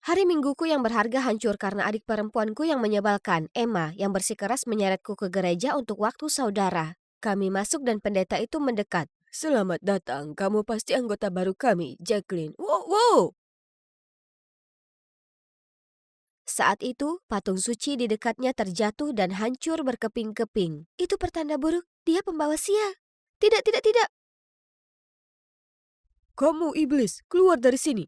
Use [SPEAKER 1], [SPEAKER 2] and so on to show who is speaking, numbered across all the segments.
[SPEAKER 1] Hari Mingguku yang berharga hancur karena adik perempuanku yang menyebalkan, Emma, yang bersikeras menyeretku ke gereja untuk waktu saudara. Kami masuk dan pendeta itu mendekat. Selamat datang, kamu pasti anggota baru kami, Jacqueline. Wow, wow! Saat itu, patung suci di dekatnya terjatuh dan hancur berkeping-keping. Itu pertanda buruk, dia pembawa sial. Tidak, tidak, tidak. Kamu iblis, keluar dari sini.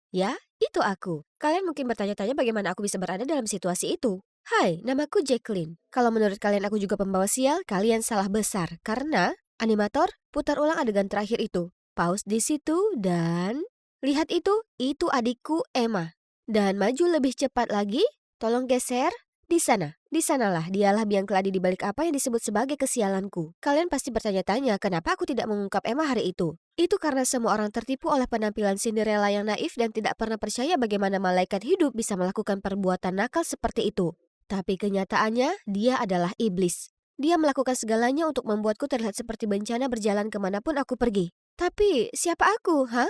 [SPEAKER 1] Ya, itu aku. Kalian mungkin bertanya-tanya bagaimana aku bisa berada dalam situasi itu. Hai, namaku Jacqueline. Kalau menurut kalian aku juga pembawa sial, kalian salah besar. Karena, animator, putar ulang adegan terakhir itu. Pause di situ dan... Lihat itu adikku Emma. Dan maju lebih cepat lagi, tolong geser. Di sana, di sanalah dialah biang keladi di balik apa yang disebut sebagai kesialanku. Kalian pasti bertanya-tanya kenapa aku tidak mengungkap Emma hari itu. Itu karena semua orang tertipu oleh penampilan Cinderella yang naif dan tidak pernah percaya bagaimana malaikat hidup bisa melakukan perbuatan nakal seperti itu. Tapi kenyataannya, dia adalah iblis. Dia melakukan segalanya untuk membuatku terlihat seperti bencana berjalan kemanapun aku pergi. Tapi, siapa aku, hah?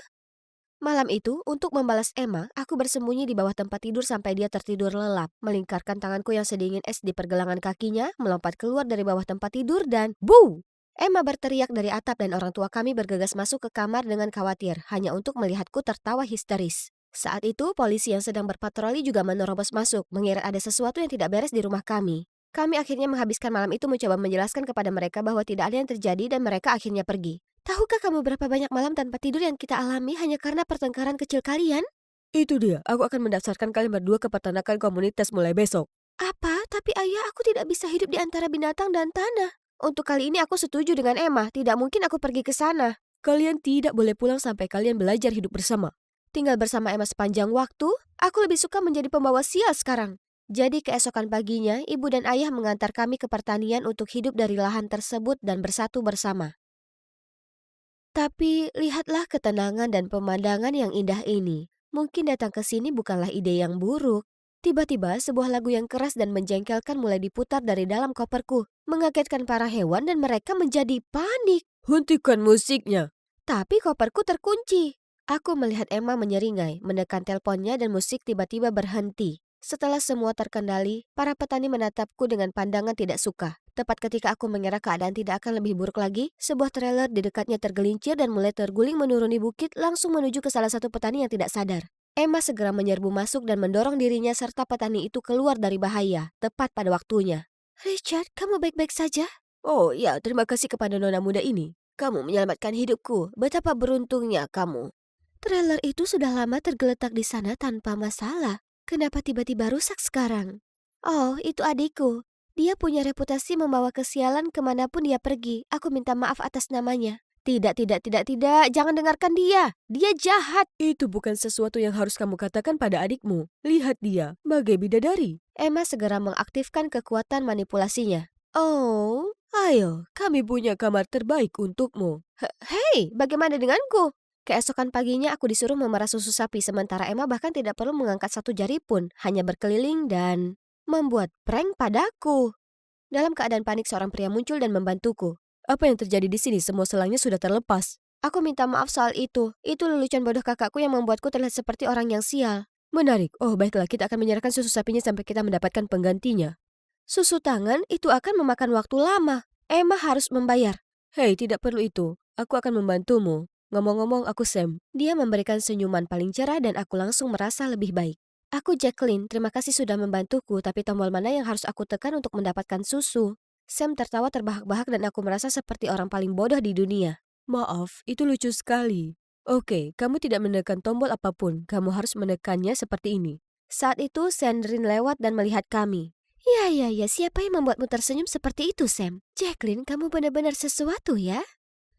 [SPEAKER 1] Malam itu, untuk membalas Emma, aku bersembunyi di bawah tempat tidur sampai dia tertidur lelap. Melingkarkan tanganku yang sedingin es di pergelangan kakinya, melompat keluar dari bawah tempat tidur dan... Boo! Emma berteriak dari atap dan orang tua kami bergegas masuk ke kamar dengan khawatir, hanya untuk melihatku tertawa histeris. Saat itu, polisi yang sedang berpatroli juga menerobos masuk, mengira ada sesuatu yang tidak beres di rumah kami. Kami akhirnya menghabiskan malam itu mencoba menjelaskan kepada mereka bahwa tidak ada yang terjadi dan mereka akhirnya pergi. Tahukah kamu berapa banyak malam tanpa tidur yang kita alami hanya karena pertengkaran kecil kalian? Itu dia, aku akan mendaftarkan kalian berdua ke peternakan komunitas mulai besok. Apa? Tapi ayah, aku tidak bisa hidup di antara binatang dan tanah. Untuk kali ini aku setuju dengan Emma, tidak mungkin aku pergi ke sana. Kalian tidak boleh pulang sampai kalian belajar hidup bersama. Tinggal bersama Emma sepanjang waktu, aku lebih suka menjadi pembawa sial sekarang. Jadi keesokan paginya, ibu dan ayah mengantar kami ke pertanian untuk hidup dari lahan tersebut dan bersatu bersama. Tapi lihatlah ketenangan dan pemandangan yang indah ini. Mungkin datang ke sini bukanlah ide yang buruk. Tiba-tiba sebuah lagu yang keras dan menjengkelkan mulai diputar dari dalam koperku. Mengagetkan para hewan dan mereka menjadi panik. Hentikan musiknya. Tapi koperku terkunci. Aku melihat Emma menyeringai, menekan teleponnya dan musik tiba-tiba berhenti. Setelah semua terkendali, para petani menatapku dengan pandangan tidak suka. Tepat ketika aku mengira keadaan tidak akan lebih buruk lagi, sebuah trailer di dekatnya tergelincir dan mulai terguling menuruni bukit langsung menuju ke salah satu petani yang tidak sadar. Emma segera menyerbu masuk dan mendorong dirinya serta petani itu keluar dari bahaya, tepat pada waktunya. Richard, kamu baik-baik saja? Oh ya, terima kasih kepada nona muda ini. Kamu menyelamatkan hidupku. Betapa beruntungnya kamu. Trailer itu sudah lama tergeletak di sana tanpa masalah. Kenapa tiba-tiba rusak sekarang? Oh, itu adikku. Dia punya reputasi membawa kesialan kemanapun dia pergi. Aku minta maaf atas namanya. Tidak, tidak, tidak, tidak. Jangan dengarkan dia. Dia jahat. Itu bukan sesuatu yang harus kamu katakan pada adikmu. Lihat dia, bagai bidadari. Emma segera mengaktifkan kekuatan manipulasinya. Oh, ayo, kami punya kamar terbaik untukmu. Hei, bagaimana denganku? Keesokan paginya aku disuruh memerah susu sapi sementara Emma bahkan tidak perlu mengangkat satu jari pun, hanya berkeliling dan membuat prank padaku. Dalam keadaan panik seorang pria muncul dan membantuku. Apa yang terjadi di sini? Semua selangnya sudah terlepas. Aku minta maaf soal itu. Itu lelucon bodoh kakakku yang membuatku terlihat seperti orang yang sial. Menarik. Oh, baiklah, kita akan menyerahkan susu sapinya sampai kita mendapatkan penggantinya. Susu tangan itu akan memakan waktu lama. Emma harus membayar. Hei, tidak perlu itu. Aku akan membantumu. Ngomong-ngomong, aku Sam. Dia memberikan senyuman paling cerah dan aku langsung merasa lebih baik. Aku Jacqueline, terima kasih sudah membantuku, tapi tombol mana yang harus aku tekan untuk mendapatkan susu? Sam tertawa terbahak-bahak dan aku merasa seperti orang paling bodoh di dunia. Maaf, itu lucu sekali. Oke, kamu tidak menekan tombol apapun. Kamu harus menekannya seperti ini. Saat itu, Sandrine lewat dan melihat kami. Ya, siapa yang membuatmu tersenyum seperti itu, Sam? Jacqueline, kamu benar-benar sesuatu ya?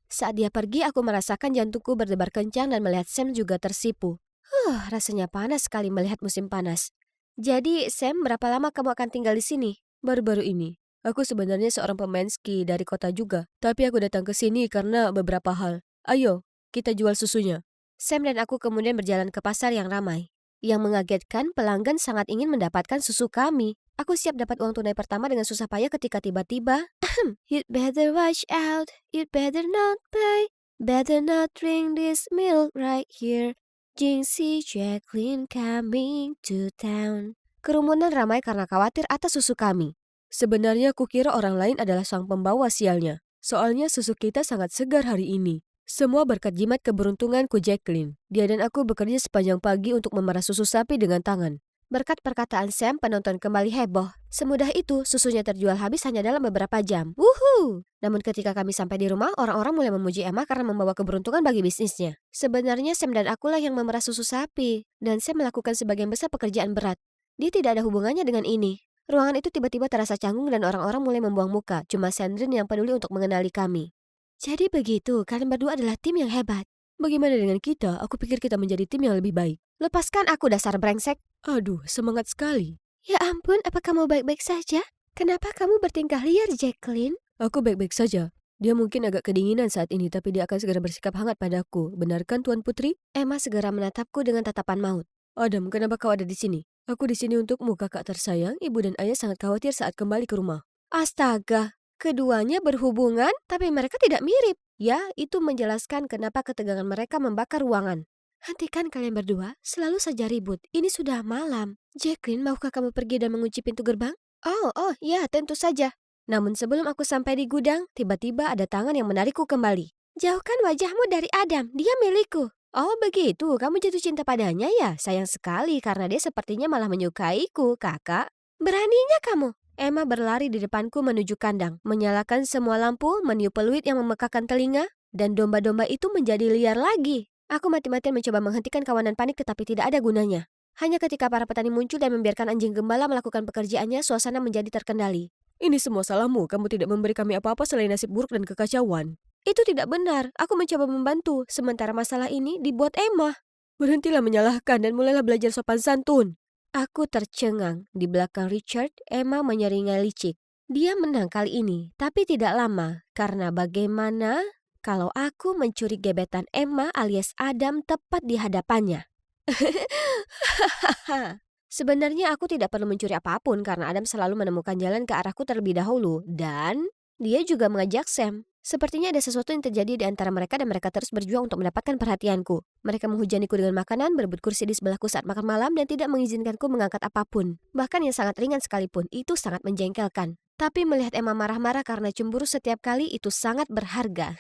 [SPEAKER 1] Saat dia pergi, aku merasakan jantungku berdebar kencang dan melihat Sam juga tersipu. Rasanya panas sekali melihat musim panas. Jadi, Sam, berapa lama kamu akan tinggal di sini? Baru-baru ini. Aku sebenarnya seorang pemain ski dari kota juga. Tapi aku datang ke sini karena beberapa hal. Ayo, kita jual susunya. Sam dan aku kemudian berjalan ke pasar yang ramai. Yang mengagetkan, pelanggan sangat ingin mendapatkan susu kami. Aku siap dapat uang tunai pertama dengan susah payah ketika tiba-tiba, You'd better watch out, you'd better not buy, better not drink this milk right here. Jinxie Jacqueline coming to town. Kerumunan ramai karena khawatir atas susu kami. Sebenarnya kukira orang lain adalah sang pembawa sialnya. Soalnya susu kita sangat segar hari ini. Semua berkat jimat keberuntunganku Jacqueline. Dia dan aku bekerja sepanjang pagi untuk memerah susu sapi dengan tangan. Berkat perkataan Sam, penonton kembali heboh. Semudah itu, susunya terjual habis hanya dalam beberapa jam. Wuhu! Namun ketika kami sampai di rumah, orang-orang mulai memuji Emma karena membawa keberuntungan bagi bisnisnya. Sebenarnya Sam dan akulah yang memerah susu sapi. Dan Sam melakukan sebagian besar pekerjaan berat. Dia tidak ada hubungannya dengan ini. Ruangan itu tiba-tiba terasa canggung dan orang-orang mulai membuang muka. Cuma Sandrine yang peduli untuk mengenali kami. Jadi begitu, kalian berdua adalah tim yang hebat. Bagaimana dengan kita? Aku pikir kita menjadi tim yang lebih baik. Lepaskan aku dasar brengsek. Aduh, semangat sekali. Ya ampun, apa kamu baik-baik saja? Kenapa kamu bertingkah liar, Jacqueline? Aku baik-baik saja. Dia mungkin agak kedinginan saat ini, tapi dia akan segera bersikap hangat padaku. Benarkan, Tuan Putri? Emma segera menatapku dengan tatapan maut. Adam, kenapa kau ada di sini? Aku di sini untukmu, kakak tersayang. Ibu dan ayah sangat khawatir saat kembali ke rumah. Astaga, keduanya berhubungan, tapi mereka tidak mirip. Ya, itu menjelaskan kenapa ketegangan mereka membakar ruangan. Hentikan kalian berdua, selalu saja ribut. Ini sudah malam. Jacqueline, maukah kamu pergi dan mengunci pintu gerbang? Oh, ya, tentu saja. Namun sebelum aku sampai di gudang, tiba-tiba ada tangan yang menarikku kembali. Jauhkan wajahmu dari Adam, dia milikku. Oh begitu, kamu jatuh cinta padanya ya? Sayang sekali karena dia sepertinya malah menyukaiku, kakak. Beraninya kamu. Emma berlari di depanku menuju kandang, menyalakan semua lampu, meniup peluit yang memekakan telinga, dan domba-domba itu menjadi liar lagi. Aku mati-matian mencoba menghentikan kawanan panik tetapi tidak ada gunanya. Hanya ketika para petani muncul dan membiarkan anjing gembala melakukan pekerjaannya, suasana menjadi terkendali. Ini semua salahmu, kamu tidak memberi kami apa-apa selain nasib buruk dan kekacauan. Itu tidak benar, aku mencoba membantu, sementara masalah ini dibuat Emma. Berhentilah menyalahkan dan mulailah belajar sopan santun. Aku tercengang, di belakang Richard, Emma menyeringai licik. Dia menang kali ini, tapi tidak lama, karena bagaimana kalau aku mencuri gebetan Emma alias Adam tepat di hadapannya. Sebenarnya aku tidak perlu mencuri apapun karena Adam selalu menemukan jalan ke arahku terlebih dahulu. Dan dia juga mengajak Sam. Sepertinya ada sesuatu yang terjadi di antara mereka dan mereka terus berjuang untuk mendapatkan perhatianku. Mereka menghujaniku dengan makanan, berebut kursi di sebelahku saat makan malam dan tidak mengizinkanku mengangkat apapun. Bahkan yang sangat ringan sekalipun, itu sangat menjengkelkan. Tapi melihat Emma marah-marah karena cemburu setiap kali itu sangat berharga.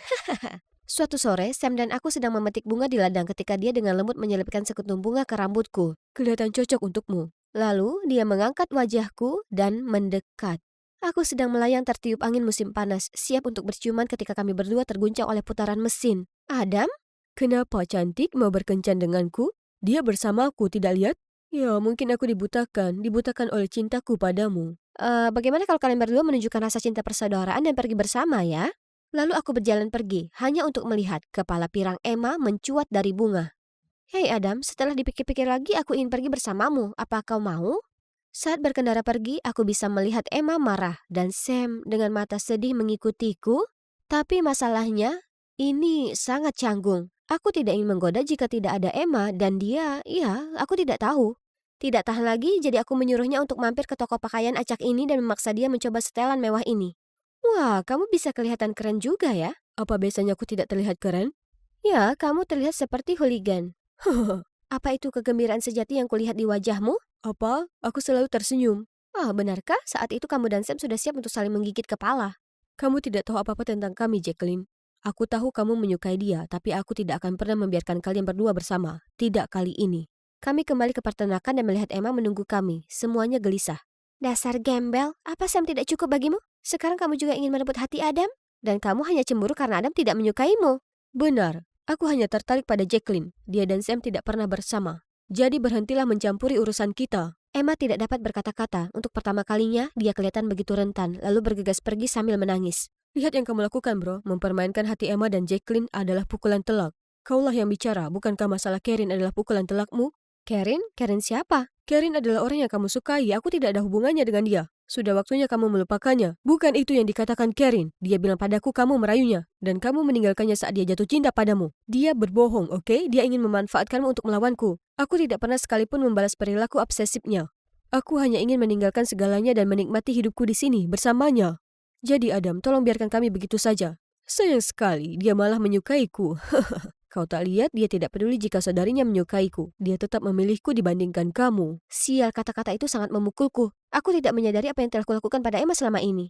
[SPEAKER 1] Suatu sore, Sam dan aku sedang memetik bunga di ladang ketika dia dengan lembut menyelipkan sekuntum bunga ke rambutku. Kelihatan cocok untukmu. Lalu, dia mengangkat wajahku dan mendekat. Aku sedang melayang tertiup angin musim panas, siap untuk berciuman ketika kami berdua terguncang oleh putaran mesin. Adam? Kenapa cantik mau berkencan denganku? Dia bersamaku, tidak lihat? Ya, mungkin aku dibutakan oleh cintaku padamu. Bagaimana kalau kalian berdua menunjukkan rasa cinta persaudaraan dan pergi bersama ya? Lalu aku berjalan pergi, hanya untuk melihat kepala pirang Emma mencuat dari bunga. Hei Adam, setelah dipikir-pikir lagi aku ingin pergi bersamamu, apa kau mau? Saat berkendara pergi, aku bisa melihat Emma marah dan Sam dengan mata sedih mengikutiku. Tapi masalahnya, ini sangat canggung. Aku tidak ingin menggoda jika tidak ada Emma dan dia, aku tidak tahu. Tidak tahan lagi, jadi aku menyuruhnya untuk mampir ke toko pakaian acak ini dan memaksa dia mencoba setelan mewah ini. Wah, kamu bisa kelihatan keren juga ya. Apa biasanya aku tidak terlihat keren? Ya, kamu terlihat seperti hooligan. Apa itu kegembiraan sejati yang kulihat di wajahmu? Apa? Aku selalu tersenyum. Ah, benarkah? Saat itu kamu dan Sam sudah siap untuk saling menggigit kepala. Kamu tidak tahu apa-apa tentang kami, Jacqueline. Aku tahu kamu menyukai dia, tapi aku tidak akan pernah membiarkan kalian berdua bersama. Tidak kali ini. Kami kembali ke peternakan dan melihat Emma menunggu kami. Semuanya gelisah. Dasar gembel, apa Sam tidak cukup bagimu? Sekarang kamu juga ingin merebut hati Adam? Dan kamu hanya cemburu karena Adam tidak menyukaimu. Benar, aku hanya tertarik pada Jacqueline. Dia dan Sam tidak pernah bersama. Jadi berhentilah mencampuri urusan kita. Emma tidak dapat berkata-kata. Untuk pertama kalinya, dia kelihatan begitu rentan, lalu bergegas pergi sambil menangis. Lihat yang kamu lakukan, bro. Mempermainkan hati Emma dan Jacqueline adalah pukulan telak. Kaulah yang bicara, bukankah masalah Karen adalah pukulan telakmu? Karen? Karen siapa? Karen adalah orang yang kamu sukai, aku tidak ada hubungannya dengan dia. Sudah waktunya kamu melupakannya. Bukan itu yang dikatakan Karen. Dia bilang padaku kamu merayunya. Dan kamu meninggalkannya saat dia jatuh cinta padamu. Dia berbohong, oke? Dia ingin memanfaatkanmu untuk melawanku. Aku tidak pernah sekalipun membalas perilaku obsesifnya. Aku hanya ingin meninggalkan segalanya dan menikmati hidupku di sini bersamanya. Jadi Adam, tolong biarkan kami begitu saja. Sayang sekali, dia malah menyukaiku. Kau tak lihat dia tidak peduli jika saudarinya menyukaiku. Dia tetap memilihku dibandingkan kamu. Sial, kata-kata itu sangat memukulku. Aku tidak menyadari apa yang telah kulakukan pada Emma selama ini.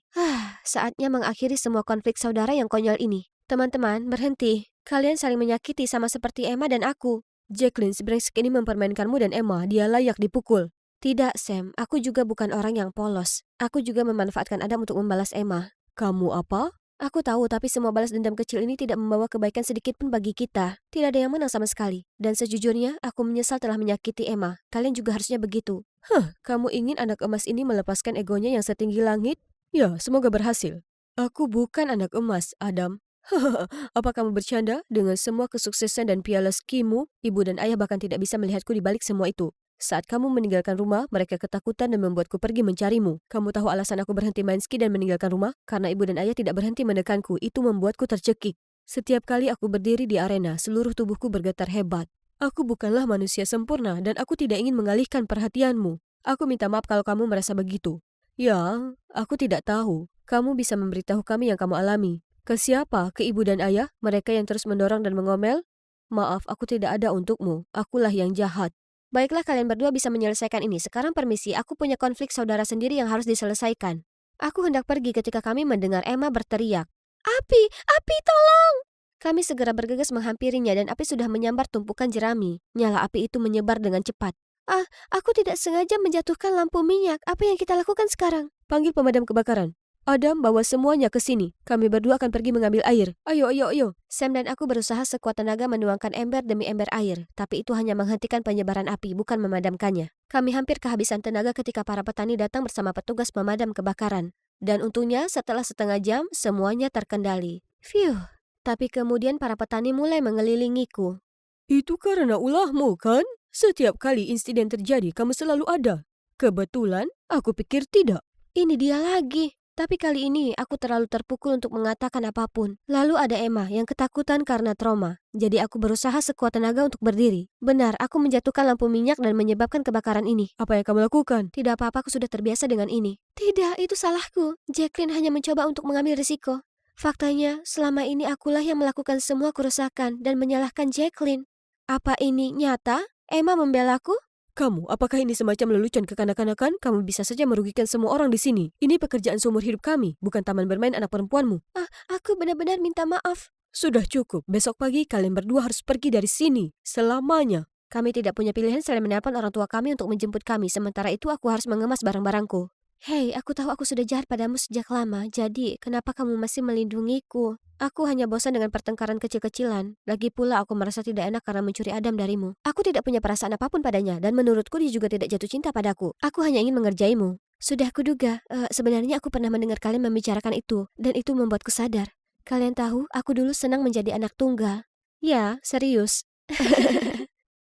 [SPEAKER 1] Saatnya mengakhiri semua konflik saudara yang konyol ini. Teman-teman, berhenti. Kalian saling menyakiti sama seperti Emma dan aku. Jacqueline, si brengsek ini mempermainkanmu dan Emma. Dia layak dipukul. Tidak, Sam. Aku juga bukan orang yang polos. Aku juga memanfaatkan Adam untuk membalas Emma. Kamu apa? Aku tahu, tapi semua balas dendam kecil ini tidak membawa kebaikan sedikit pun bagi kita. Tidak ada yang menang sama sekali. Dan sejujurnya, aku menyesal telah menyakiti Emma. Kalian juga harusnya begitu. Kamu ingin anak emas ini melepaskan egonya yang setinggi langit? Ya, semoga berhasil. Aku bukan anak emas, Adam. Apa kamu bercanda? Dengan semua kesuksesan dan piala skimu, ibu dan ayah bahkan tidak bisa melihatku di balik semua itu. Saat kamu meninggalkan rumah, mereka ketakutan dan membuatku pergi mencarimu. Kamu tahu alasan aku berhenti main ski dan meninggalkan rumah? Karena ibu dan ayah tidak berhenti menekanku. Itu membuatku tercekik. Setiap kali aku berdiri di arena, seluruh tubuhku bergetar hebat. Aku bukanlah manusia sempurna dan aku tidak ingin mengalihkan perhatianmu. Aku minta maaf kalau kamu merasa begitu. Ya, aku tidak tahu. Kamu bisa memberitahu kami yang kamu alami. Ke siapa? Ke ibu dan ayah? Mereka yang terus mendorong dan mengomel? Maaf, aku tidak ada untukmu. Akulah yang jahat. Baiklah, kalian berdua bisa menyelesaikan ini. Sekarang permisi, aku punya konflik saudara sendiri yang harus diselesaikan. Aku hendak pergi ketika kami mendengar Emma berteriak. Api! Api, tolong! Kami segera bergegas menghampirinya dan api sudah menyambar tumpukan jerami. Nyala api itu menyebar dengan cepat. Aku tidak sengaja menjatuhkan lampu minyak. Apa yang kita lakukan sekarang? Panggil pemadam kebakaran. Adam, bawa semuanya ke sini. Kami berdua akan pergi mengambil air. Ayo. Sam dan aku berusaha sekuat tenaga menuangkan ember demi ember air. Tapi itu hanya menghentikan penyebaran api, bukan memadamkannya. Kami hampir kehabisan tenaga ketika para petani datang bersama petugas pemadam kebakaran. Dan untungnya setelah setengah jam, semuanya terkendali. Phew. Tapi kemudian para petani mulai mengelilingiku. Itu karena ulahmu, kan? Setiap kali insiden terjadi, kamu selalu ada. Kebetulan, aku pikir tidak. Ini dia lagi. Tapi kali ini aku terlalu terpukul untuk mengatakan apapun. Lalu ada Emma yang ketakutan karena trauma. Jadi aku berusaha sekuat tenaga untuk berdiri. Benar, aku menjatuhkan lampu minyak dan menyebabkan kebakaran ini. Apa yang kamu lakukan? Tidak apa-apa, aku sudah terbiasa dengan ini. Tidak, itu salahku. Jacqueline hanya mencoba untuk mengambil risiko. Faktanya, selama ini akulah yang melakukan semua kerusakan dan menyalahkan Jacqueline. Apa ini nyata? Emma membelaku? Kamu, apakah ini semacam lelucon kekanak-kanakan? Kamu bisa saja merugikan semua orang di sini. Ini pekerjaan seumur hidup kami, bukan taman bermain anak perempuanmu. Aku benar-benar minta maaf. Sudah cukup. Besok pagi kalian berdua harus pergi dari sini. Selamanya. Kami tidak punya pilihan selain menelpon orang tua kami untuk menjemput kami. Sementara itu aku harus mengemas barang-barangku. Hei, aku tahu aku sudah jahat padamu sejak lama. Jadi, kenapa kamu masih melindungiku? Aku hanya bosan dengan pertengkaran kecil-kecilan. Lagi pula aku merasa tidak enak karena mencuri Adam darimu. Aku tidak punya perasaan apapun padanya, dan menurutku dia juga tidak jatuh cinta padaku. Aku hanya ingin mengerjaimu. Sudah kuduga, sebenarnya aku pernah mendengar kalian membicarakan itu, dan itu membuatku sadar. Kalian tahu, aku dulu senang menjadi anak tunggal. Ya, serius.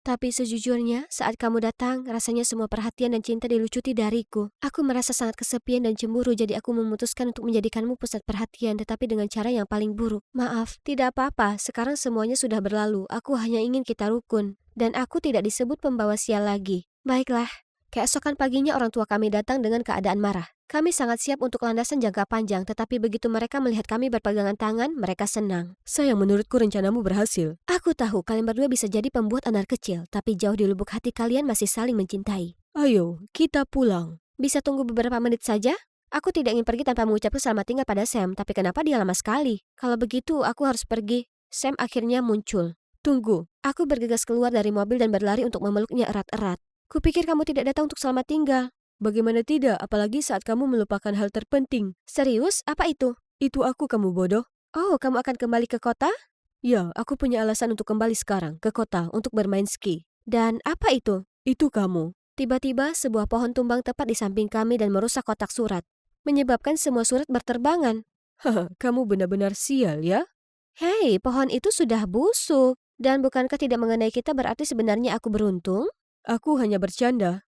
[SPEAKER 1] Tapi sejujurnya, saat kamu datang, rasanya semua perhatian dan cinta dilucuti dariku. Aku merasa sangat kesepian dan cemburu, jadi aku memutuskan untuk menjadikanmu pusat perhatian, tetapi dengan cara yang paling buruk. Maaf, tidak apa-apa, sekarang semuanya sudah berlalu. Aku hanya ingin kita rukun. Dan aku tidak disebut pembawa sial lagi. Baiklah. Keesokan paginya orang tua kami datang dengan keadaan marah. Kami sangat siap untuk landasan jangka panjang, tetapi begitu mereka melihat kami berpegangan tangan, mereka senang. Sayang, menurutku rencanamu berhasil. Aku tahu kalian berdua bisa jadi pembuat anar kecil, tapi jauh di lubuk hati kalian masih saling mencintai. Ayo, kita pulang. Bisa tunggu beberapa menit saja? Aku tidak ingin pergi tanpa mengucapkan selamat tinggal pada Sam, tapi kenapa dia lama sekali? Kalau begitu, aku harus pergi. Sam akhirnya muncul. Tunggu, aku bergegas keluar dari mobil dan berlari untuk memeluknya erat-erat. Kupikir kamu tidak datang untuk selamat tinggal. Bagaimana tidak, apalagi saat kamu melupakan hal terpenting. Serius? Apa itu? Itu aku, kamu bodoh. Oh, kamu akan kembali ke kota? Ya, aku punya alasan untuk kembali sekarang, ke kota, untuk bermain ski. Dan apa itu? Itu kamu. Tiba-tiba, sebuah pohon tumbang tepat di samping kami dan merusak kotak surat. Menyebabkan semua surat berterbangan. Haha, kamu benar-benar sial ya? Hei, pohon itu sudah busuk. Dan bukankah tidak mengenai kita berarti sebenarnya aku beruntung? Aku hanya bercanda.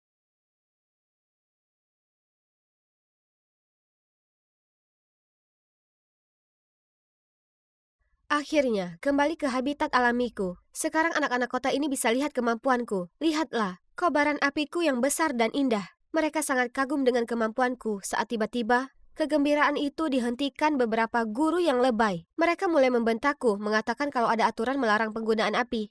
[SPEAKER 1] Akhirnya, kembali ke habitat alamiku. Sekarang anak-anak kota ini bisa lihat kemampuanku. Lihatlah, kobaran apiku yang besar dan indah. Mereka sangat kagum dengan kemampuanku saat tiba-tiba Kegembiraan itu dihentikan beberapa guru yang lebay. Mereka mulai membentakku, mengatakan kalau ada aturan melarang penggunaan api.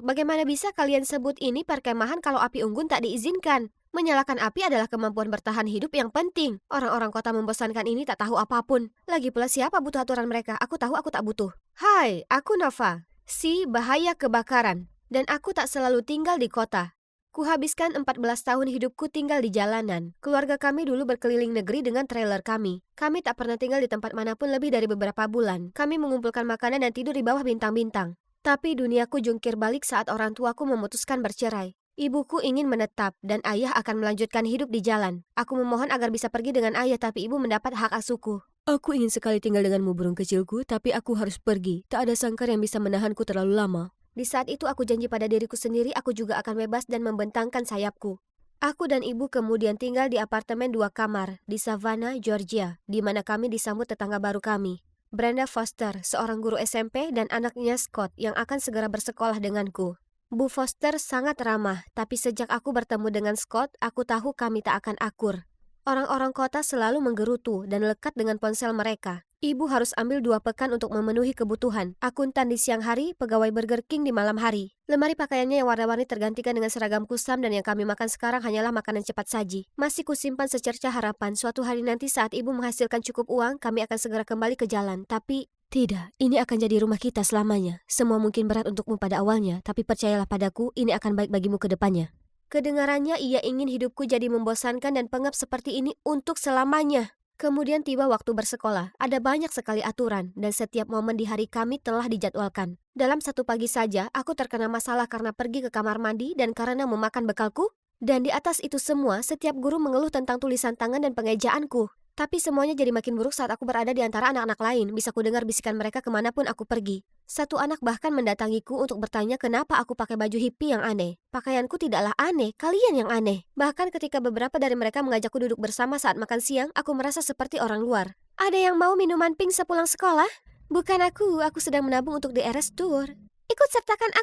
[SPEAKER 1] Bagaimana bisa kalian sebut ini perkemahan kalau api unggun tak diizinkan? Menyalakan api adalah kemampuan bertahan hidup yang penting. Orang-orang kota membosankan ini tak tahu apapun. Lagi pula siapa butuh aturan mereka? Aku tahu aku tak butuh. Hai, aku Nova. Si bahaya kebakaran. Dan aku tak selalu tinggal di kota. Kuhabiskan 14 tahun hidupku tinggal di jalanan. Keluarga kami dulu berkeliling negeri dengan trailer kami. Kami tak pernah tinggal di tempat manapun lebih dari beberapa bulan. Kami mengumpulkan makanan dan tidur di bawah bintang-bintang. Tapi duniaku jungkir balik saat orang tuaku memutuskan bercerai. Ibuku ingin menetap dan ayah akan melanjutkan hidup di jalan. Aku memohon agar bisa pergi dengan ayah, tapi ibu mendapat hak asuhku. Aku ingin sekali tinggal denganmu, burung kecilku, tapi aku harus pergi. Tak ada sangkar yang bisa menahanku terlalu lama. Di saat itu aku janji pada diriku sendiri aku juga akan bebas dan membentangkan sayapku. Aku dan ibu kemudian tinggal di apartemen 2 kamar di Savannah, Georgia, di mana kami disambut tetangga baru kami. Brenda Foster, seorang guru SMP, dan anaknya Scott yang akan segera bersekolah denganku. Bu Foster sangat ramah, tapi sejak aku bertemu dengan Scott, aku tahu kami tak akan akur. Orang-orang kota selalu menggerutu dan lekat dengan ponsel mereka. Ibu harus ambil 2 pekan untuk memenuhi kebutuhan. Akuntan di siang hari, pegawai Burger King di malam hari. Lemari pakaiannya yang warna-warni tergantikan dengan seragam kusam dan yang kami makan sekarang hanyalah makanan cepat saji. Masih kusimpan secerca harapan suatu hari nanti saat ibu menghasilkan cukup uang, kami akan segera kembali ke jalan. Tapi tidak, ini akan jadi rumah kita selamanya. Semua mungkin berat untukmu pada awalnya, tapi percayalah padaku, ini akan baik bagimu ke depannya. Kedengarannya ia ingin hidupku jadi membosankan dan pengap seperti ini untuk selamanya. Kemudian tiba waktu bersekolah, ada banyak sekali aturan dan setiap momen di hari kami telah dijadwalkan. Dalam satu pagi saja, aku terkena masalah karena pergi ke kamar mandi dan karena memakan bekalku. Dan di atas itu semua, setiap guru mengeluh tentang tulisan tangan dan pengejaanku. Tapi semuanya jadi makin buruk saat aku berada di antara anak-anak lain, bisa ku dengar bisikan mereka kemanapun aku pergi. Satu anak bahkan mendatangiku untuk bertanya kenapa aku pakai baju hippie yang aneh. Pakaianku tidaklah aneh, kalian yang aneh. Bahkan ketika beberapa dari mereka mengajakku duduk bersama saat makan siang, aku merasa seperti orang luar. Ada yang mau minuman pink sepulang sekolah? Bukan aku sedang menabung untuk The Eras Tour. Ikut sertakan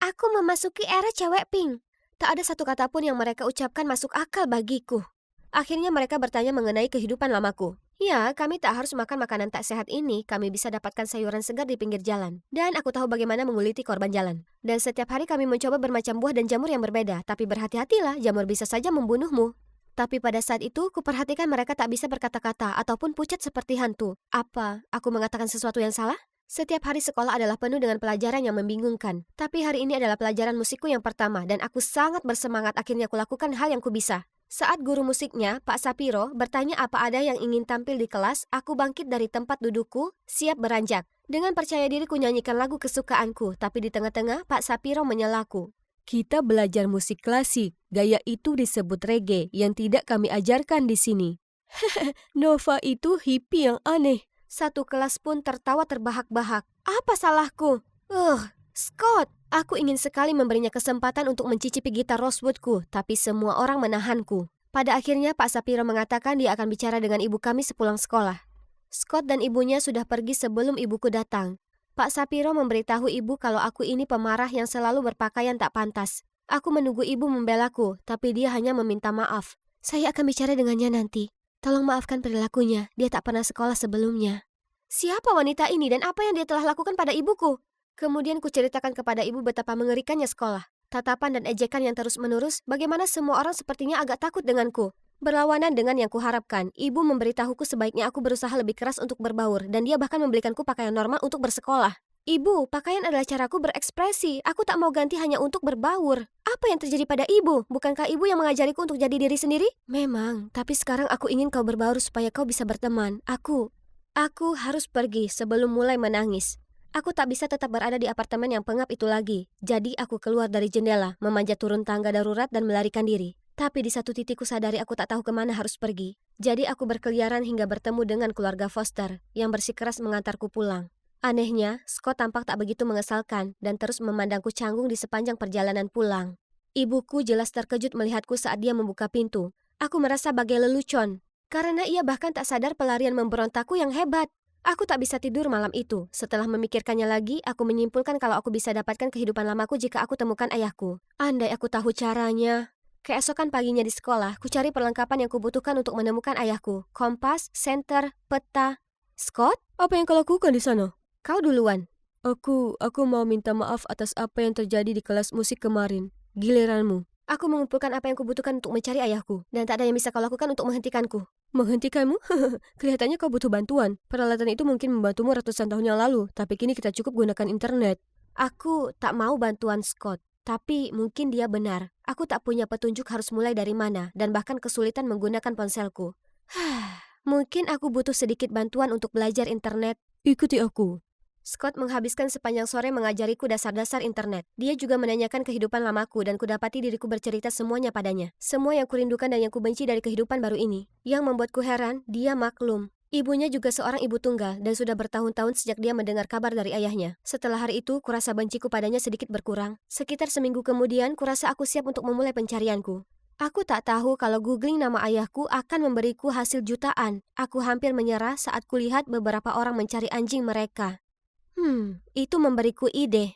[SPEAKER 1] aku memasuki era cewek pink. Tak ada satu kata pun yang mereka ucapkan masuk akal bagiku. Akhirnya mereka bertanya mengenai kehidupan lamaku. Ya, kami tak harus makan makanan tak sehat ini, kami bisa dapatkan sayuran segar di pinggir jalan. Dan aku tahu bagaimana menguliti korban jalan. Dan setiap hari kami mencoba bermacam buah dan jamur yang berbeda, tapi berhati-hatilah, jamur bisa saja membunuhmu. Tapi pada saat itu, kuperhatikan mereka tak bisa berkata-kata ataupun pucat seperti hantu. Apa? Aku mengatakan sesuatu yang salah? Setiap hari sekolah adalah penuh dengan pelajaran yang membingungkan. Tapi hari ini adalah pelajaran musikku yang pertama dan aku sangat bersemangat akhirnya kulakukan hal yang kubisa. Saat guru musiknya, Pak Sapiro, bertanya apa ada yang ingin tampil di kelas, aku bangkit dari tempat dudukku, siap beranjak. Dengan percaya diri ku nyanyikan lagu kesukaanku, tapi di tengah-tengah Pak Sapiro menyelaku. Kita belajar musik klasik, gaya itu disebut reggae yang tidak kami ajarkan di sini. Nova itu hippie yang aneh. Satu kelas pun tertawa terbahak-bahak. Apa salahku? Scott! Aku ingin sekali memberinya kesempatan untuk mencicipi gitar Rosewoodku, tapi semua orang menahanku. Pada akhirnya Pak Sapiro mengatakan dia akan bicara dengan ibu kami sepulang sekolah. Scott dan ibunya sudah pergi sebelum ibuku datang. Pak Sapiro memberitahu ibu kalau aku ini pemarah yang selalu berpakaian tak pantas. Aku menunggu ibu membelaku, tapi dia hanya meminta maaf. Saya akan bicara dengannya nanti. Tolong maafkan perilakunya, dia tak pernah sekolah sebelumnya. Siapa wanita ini dan apa yang dia telah lakukan pada ibuku? Kemudian kuceritakan kepada ibu betapa mengerikannya sekolah. Tatapan dan ejekan yang terus-menerus, bagaimana semua orang sepertinya agak takut denganku. Berlawanan dengan yang kuharapkan, ibu memberitahuku sebaiknya aku berusaha lebih keras untuk berbaur, dan dia bahkan membelikanku pakaian normal untuk bersekolah. Ibu, pakaian adalah caraku berekspresi. Aku tak mau ganti hanya untuk berbaur. Apa yang terjadi pada ibu? Bukankah ibu yang mengajariku untuk jadi diri sendiri? Memang, tapi sekarang aku ingin kau berbaur supaya kau bisa berteman. Aku harus pergi sebelum mulai menangis. Aku tak bisa tetap berada di apartemen yang pengap itu lagi. Jadi aku keluar dari jendela, memanjat turun tangga darurat dan melarikan diri. Tapi di satu titik sadari aku tak tahu kemana harus pergi. Jadi aku berkeliaran hingga bertemu dengan keluarga Foster yang bersikeras mengantarku pulang. Anehnya, Scott tampak tak begitu mengesalkan dan terus memandangku canggung di sepanjang perjalanan pulang. Ibuku jelas terkejut melihatku saat dia membuka pintu. Aku merasa bagai lelucon, karena ia bahkan tak sadar pelarian memberontakku yang hebat. Aku tak bisa tidur malam itu. Setelah memikirkannya lagi, aku menyimpulkan kalau aku bisa dapatkan kehidupan lamaku jika aku temukan ayahku. Andai aku tahu caranya. Keesokan paginya di sekolah, ku cari perlengkapan yang kubutuhkan untuk menemukan ayahku. Kompas, senter, peta. Scott, apa yang kau lakukan di sana? Kau duluan. Aku mau minta maaf atas apa yang terjadi di kelas musik kemarin. Giliranmu. Aku mengumpulkan apa yang kubutuhkan untuk mencari ayahku, dan tak ada yang bisa kau lakukan untuk menghentikanku. Menghentikanmu? Kelihatannya kau butuh bantuan. Peralatan itu mungkin membantumu ratusan tahun yang lalu, tapi kini kita cukup gunakan internet. Aku tak mau bantuan Scott, tapi mungkin dia benar. Aku tak punya petunjuk harus mulai dari mana, dan bahkan kesulitan menggunakan ponselku. Mungkin aku butuh sedikit bantuan untuk belajar internet. Ikuti aku. Scott menghabiskan sepanjang sore mengajariku dasar-dasar internet. Dia juga menanyakan kehidupan lamaku dan kudapati diriku bercerita semuanya padanya. Semua yang kurindukan dan yang kubenci dari kehidupan baru ini. Yang membuatku heran, dia maklum. Ibunya juga seorang ibu tunggal dan sudah bertahun-tahun sejak dia mendengar kabar dari ayahnya. Setelah hari itu, kurasa benciku padanya sedikit berkurang. Sekitar seminggu kemudian, kurasa aku siap untuk memulai pencarianku. Aku tak tahu kalau googling nama ayahku akan memberiku hasil jutaan. Aku hampir menyerah saat kulihat beberapa orang mencari anjing mereka. Itu memberiku ide.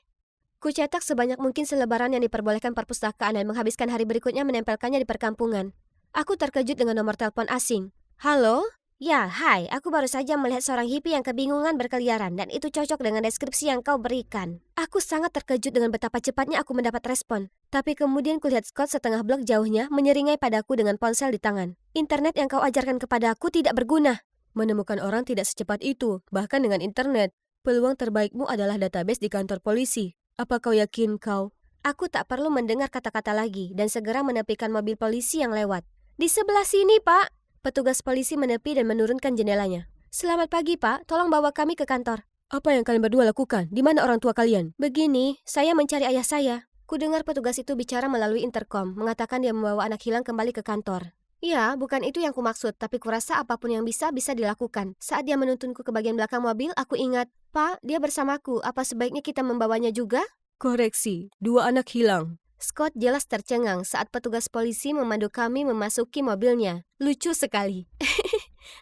[SPEAKER 1] Kucetak sebanyak mungkin selebaran yang diperbolehkan perpustakaan dan menghabiskan hari berikutnya menempelkannya di perkampungan. Aku terkejut dengan nomor telepon asing. Halo? Ya, hai. Aku baru saja melihat seorang hippie yang kebingungan berkeliaran dan itu cocok dengan deskripsi yang kau berikan. Aku sangat terkejut dengan betapa cepatnya aku mendapat respon. Tapi kemudian kulihat Scott setengah blok jauhnya menyeringai padaku dengan ponsel di tangan. Internet yang kau ajarkan kepadaku tidak berguna. Menemukan orang tidak secepat itu, bahkan dengan internet. Peluang terbaikmu adalah database di kantor polisi. Apa kau yakin kau? Aku tak perlu mendengar kata-kata lagi dan segera menepikan mobil polisi yang lewat. Di sebelah sini, Pak. Petugas polisi menepi dan menurunkan jendelanya. Selamat pagi, Pak. Tolong bawa kami ke kantor. Apa yang kalian berdua lakukan? Di mana orang tua kalian? Begini, saya mencari ayah saya. Kudengar petugas itu bicara melalui intercom, mengatakan dia membawa anak hilang kembali ke kantor. Ya, bukan itu yang kumaksud, tapi kurasa apapun yang bisa dilakukan. Saat dia menuntunku ke bagian belakang mobil, aku ingat, Pak, dia bersamaku, apa sebaiknya kita membawanya juga? Koreksi, 2 anak hilang. Scott jelas tercengang saat petugas polisi memandu kami memasuki mobilnya. Lucu sekali.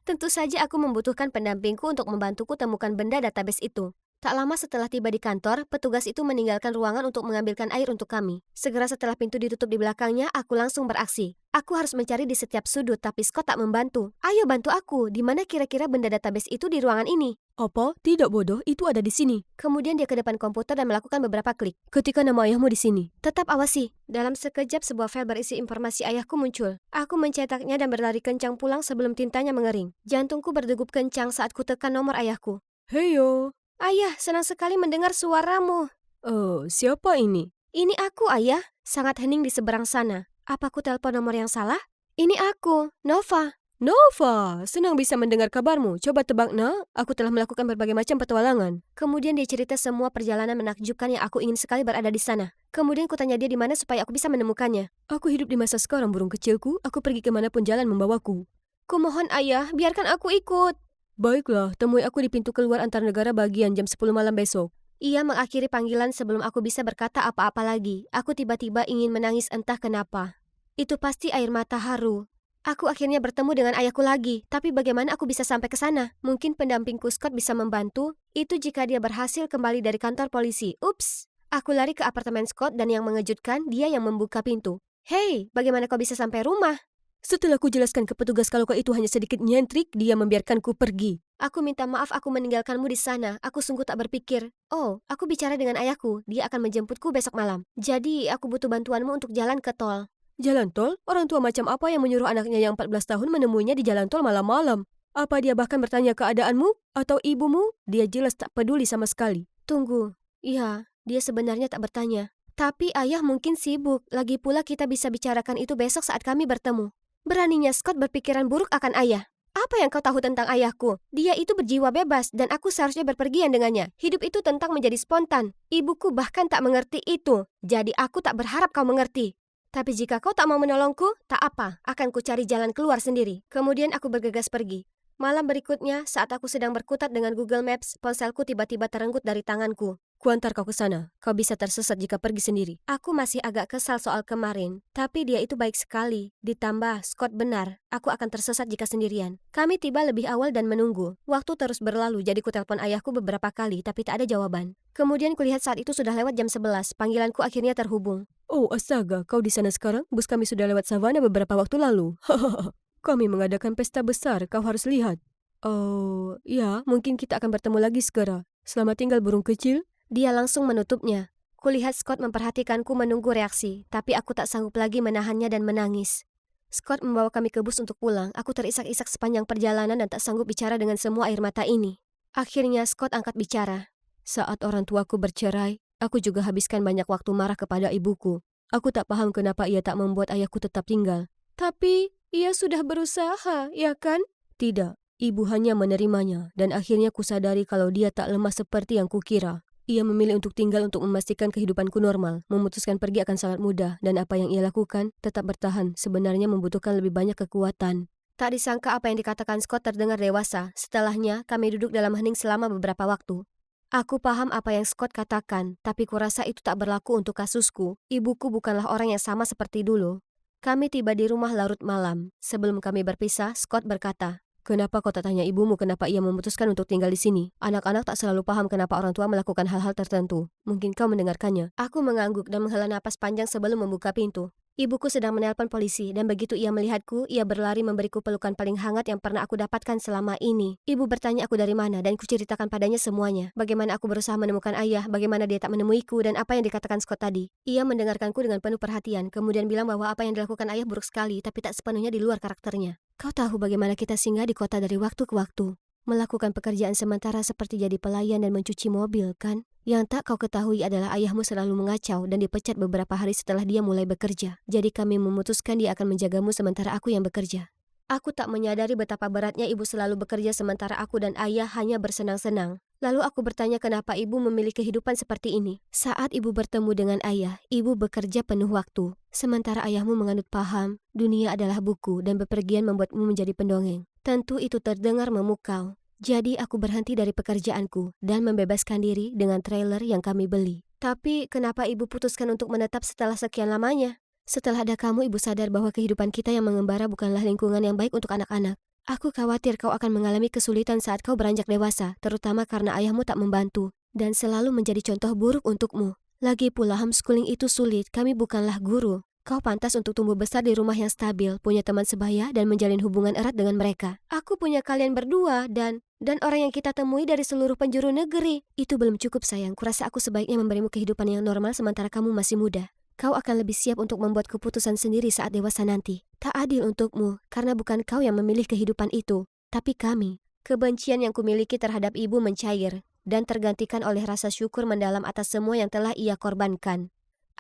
[SPEAKER 1] Tentu saja aku membutuhkan pendampingku untuk membantuku temukan benda database itu. Tak lama setelah tiba di kantor, petugas itu meninggalkan ruangan untuk mengambilkan air untuk kami. Segera setelah pintu ditutup di belakangnya, aku langsung beraksi. Aku harus mencari di setiap sudut, tapi Scott tak membantu. Ayo bantu aku, di mana kira-kira benda database itu di ruangan ini? Apa? Tidak bodoh, itu ada di sini. Kemudian dia ke depan komputer dan melakukan beberapa klik. Ketika nama ayahmu di sini. Tetap awasi. Dalam sekejap sebuah file berisi informasi ayahku muncul. Aku mencetaknya dan berlari kencang pulang sebelum tintanya mengering. Jantungku berdegup kencang saat ku tekan nomor ayahku. Heyo. Ayah, senang sekali mendengar suaramu. Oh, siapa ini? Ini aku, Ayah. Sangat hening di seberang sana. Apa aku telepon nomor yang salah? Ini aku, Nova. Nova, senang bisa mendengar kabarmu. Coba tebak, nak. Aku telah melakukan berbagai macam petualangan. Kemudian dia cerita semua perjalanan menakjubkan yang aku ingin sekali berada di sana. Kemudian kutanya dia di mana supaya aku bisa menemukannya. Aku hidup di masa sekarang, burung kecilku. Aku pergi kemanapun jalan membawaku. Kumohon, Ayah, biarkan aku ikut. Baiklah, temui aku di pintu keluar antar negara bagian jam 10 malam besok. Ia mengakhiri panggilan sebelum aku bisa berkata apa-apa lagi. Aku tiba-tiba ingin menangis entah kenapa. Itu pasti air mata haru. Aku akhirnya bertemu dengan ayahku lagi, tapi bagaimana aku bisa sampai ke sana? Mungkin pendampingku Scott bisa membantu. Itu jika dia berhasil kembali dari kantor polisi. Ups! Aku lari ke apartemen Scott dan yang mengejutkan, dia yang membuka pintu. Hei, bagaimana kau bisa sampai rumah? Setelah ku jelaskan ke petugas kalau kau itu hanya sedikit nyentrik, dia membiarkanku pergi. Aku minta maaf aku meninggalkanmu di sana. Aku sungguh tak berpikir. Oh, aku bicara dengan ayahku. Dia akan menjemputku besok malam. Jadi, aku butuh bantuanmu untuk jalan ke tol. Jalan tol? Orang tua macam apa yang menyuruh anaknya yang 14 tahun menemuinya di jalan tol malam-malam? Apa dia bahkan bertanya keadaanmu? Atau ibumu? Dia jelas tak peduli sama sekali. Tunggu. Iya, dia sebenarnya tak bertanya. Tapi ayah mungkin sibuk. Lagi pula kita bisa bicarakan itu besok saat kami bertemu. Beraninya Scott berpikiran buruk akan ayah. Apa yang kau tahu tentang ayahku? Dia itu berjiwa bebas dan aku seharusnya berpergian dengannya. Hidup itu tentang menjadi spontan. Ibuku bahkan tak mengerti itu. Jadi aku tak berharap kau mengerti. Tapi jika kau tak mau menolongku, tak apa. Akan ku cari jalan keluar sendiri. Kemudian aku bergegas pergi. Malam berikutnya, saat aku sedang berkutat dengan Google Maps, ponselku tiba-tiba terenggut dari tanganku. Kuantar kau ke sana. Kau bisa tersesat jika pergi sendiri. Aku masih agak kesal soal kemarin, tapi dia itu baik sekali. Ditambah, Scott benar. Aku akan tersesat jika sendirian. Kami tiba lebih awal dan menunggu. Waktu terus berlalu, jadi ku telepon ayahku beberapa kali, tapi tak ada jawaban. Kemudian kulihat saat itu sudah lewat jam 11, panggilanku akhirnya terhubung. Oh astaga, kau di sana sekarang? Bus kami sudah lewat savana beberapa waktu lalu. Hahaha, kami mengadakan pesta besar, kau harus lihat. Oh, ya, mungkin kita akan bertemu lagi segera. Selamat tinggal burung kecil. Dia langsung menutupnya. Kulihat Scott memperhatikanku menunggu reaksi, tapi aku tak sanggup lagi menahannya dan menangis. Scott membawa kami ke bus untuk pulang. Aku terisak-isak sepanjang perjalanan dan tak sanggup bicara dengan semua air mata ini. Akhirnya Scott angkat bicara. Saat orang tuaku bercerai, aku juga habiskan banyak waktu marah kepada ibuku. Aku tak paham kenapa ia tak membuat ayahku tetap tinggal. Tapi, ia sudah berusaha, ya kan? Tidak, ibu hanya menerimanya, dan akhirnya kusadari kalau dia tak lemah seperti yang kukira. Ia memilih untuk tinggal untuk memastikan kehidupanku normal, memutuskan pergi akan sangat mudah, dan apa yang ia lakukan, tetap bertahan, sebenarnya membutuhkan lebih banyak kekuatan. Tak disangka apa yang dikatakan Scott terdengar dewasa. Setelahnya, kami duduk dalam hening selama beberapa waktu. Aku paham apa yang Scott katakan, tapi kurasa itu tak berlaku untuk kasusku. Ibuku bukanlah orang yang sama seperti dulu. Kami tiba di rumah larut malam. Sebelum kami berpisah, Scott berkata, "Kenapa kau tak tanya ibumu kenapa ia memutuskan untuk tinggal di sini? Anak-anak tak selalu paham kenapa orang tua melakukan hal-hal tertentu. Mungkin kau mendengarkannya." Aku mengangguk dan menghela napas panjang sebelum membuka pintu. Ibuku sedang menelpon polisi, dan begitu ia melihatku, ia berlari memberiku pelukan paling hangat yang pernah aku dapatkan selama ini. Ibu bertanya aku dari mana, dan kuceritakan padanya semuanya. Bagaimana aku berusaha menemukan ayah, bagaimana dia tak menemuiku, dan apa yang dikatakan Scott tadi. Ia mendengarkanku dengan penuh perhatian, kemudian bilang bahwa apa yang dilakukan ayah buruk sekali, tapi tak sepenuhnya di luar karakternya. Kau tahu bagaimana kita singgah di kota dari waktu ke waktu. Melakukan pekerjaan sementara seperti jadi pelayan dan mencuci mobil, kan? Yang tak kau ketahui adalah ayahmu selalu mengacau dan dipecat beberapa hari setelah dia mulai bekerja. Jadi kami memutuskan dia akan menjagamu sementara aku yang bekerja. Aku tak menyadari betapa beratnya ibu selalu bekerja sementara aku dan ayah hanya bersenang-senang. Lalu aku bertanya kenapa ibu memilih kehidupan seperti ini. Saat ibu bertemu dengan ayah, ibu bekerja penuh waktu. Sementara ayahmu menganut paham, dunia adalah buku dan bepergian membuatmu menjadi pendongeng. Tentu itu terdengar memukau. Jadi aku berhenti dari pekerjaanku dan membebaskan diri dengan trailer yang kami beli. Tapi kenapa ibu putuskan untuk menetap setelah sekian lamanya? Setelah ada kamu, ibu sadar bahwa kehidupan kita yang mengembara bukanlah lingkungan yang baik untuk anak-anak. Aku khawatir kau akan mengalami kesulitan saat kau beranjak dewasa, terutama karena ayahmu tak membantu dan selalu menjadi contoh buruk untukmu. Lagi pula homeschooling itu sulit, kami bukanlah guru. Kau pantas untuk tumbuh besar di rumah yang stabil, punya teman sebaya, dan menjalin hubungan erat dengan mereka. Aku punya kalian berdua, dan orang yang kita temui dari seluruh penjuru negeri. Itu belum cukup sayang, kurasa aku sebaiknya memberimu kehidupan yang normal sementara kamu masih muda. Kau akan lebih siap untuk membuat keputusan sendiri saat dewasa nanti. Tak adil untukmu, karena bukan kau yang memilih kehidupan itu, tapi kami. Kebencian yang kumiliki terhadap ibu mencair, dan tergantikan oleh rasa syukur mendalam atas semua yang telah ia korbankan.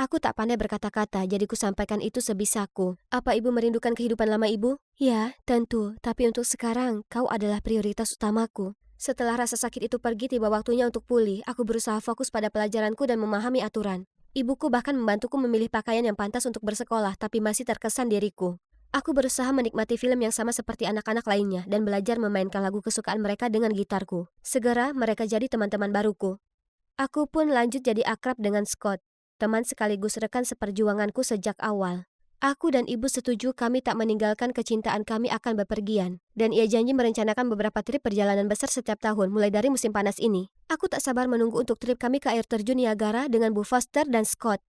[SPEAKER 1] Aku tak pandai berkata-kata, jadi ku sampaikan itu sebisaku. Apa ibu merindukan kehidupan lama ibu? Ya, tentu. Tapi untuk sekarang, kau adalah prioritas utamaku. Setelah rasa sakit itu pergi, tiba waktunya untuk pulih. Aku berusaha fokus pada pelajaranku dan memahami aturan. Ibuku bahkan membantuku memilih pakaian yang pantas untuk bersekolah, tapi masih terkesan diriku. Aku berusaha menikmati film yang sama seperti anak-anak lainnya dan belajar memainkan lagu kesukaan mereka dengan gitarku. Segera, mereka jadi teman-teman baruku. Aku pun lanjut jadi akrab dengan Scott, teman sekaligus rekan seperjuanganku sejak awal. Aku dan ibu setuju kami tak meninggalkan kecintaan kami akan bepergian, dan ia janji merencanakan beberapa trip perjalanan besar setiap tahun mulai dari musim panas ini. Aku tak sabar menunggu untuk trip kami ke air terjun Niagara dengan Bu Foster dan Scott.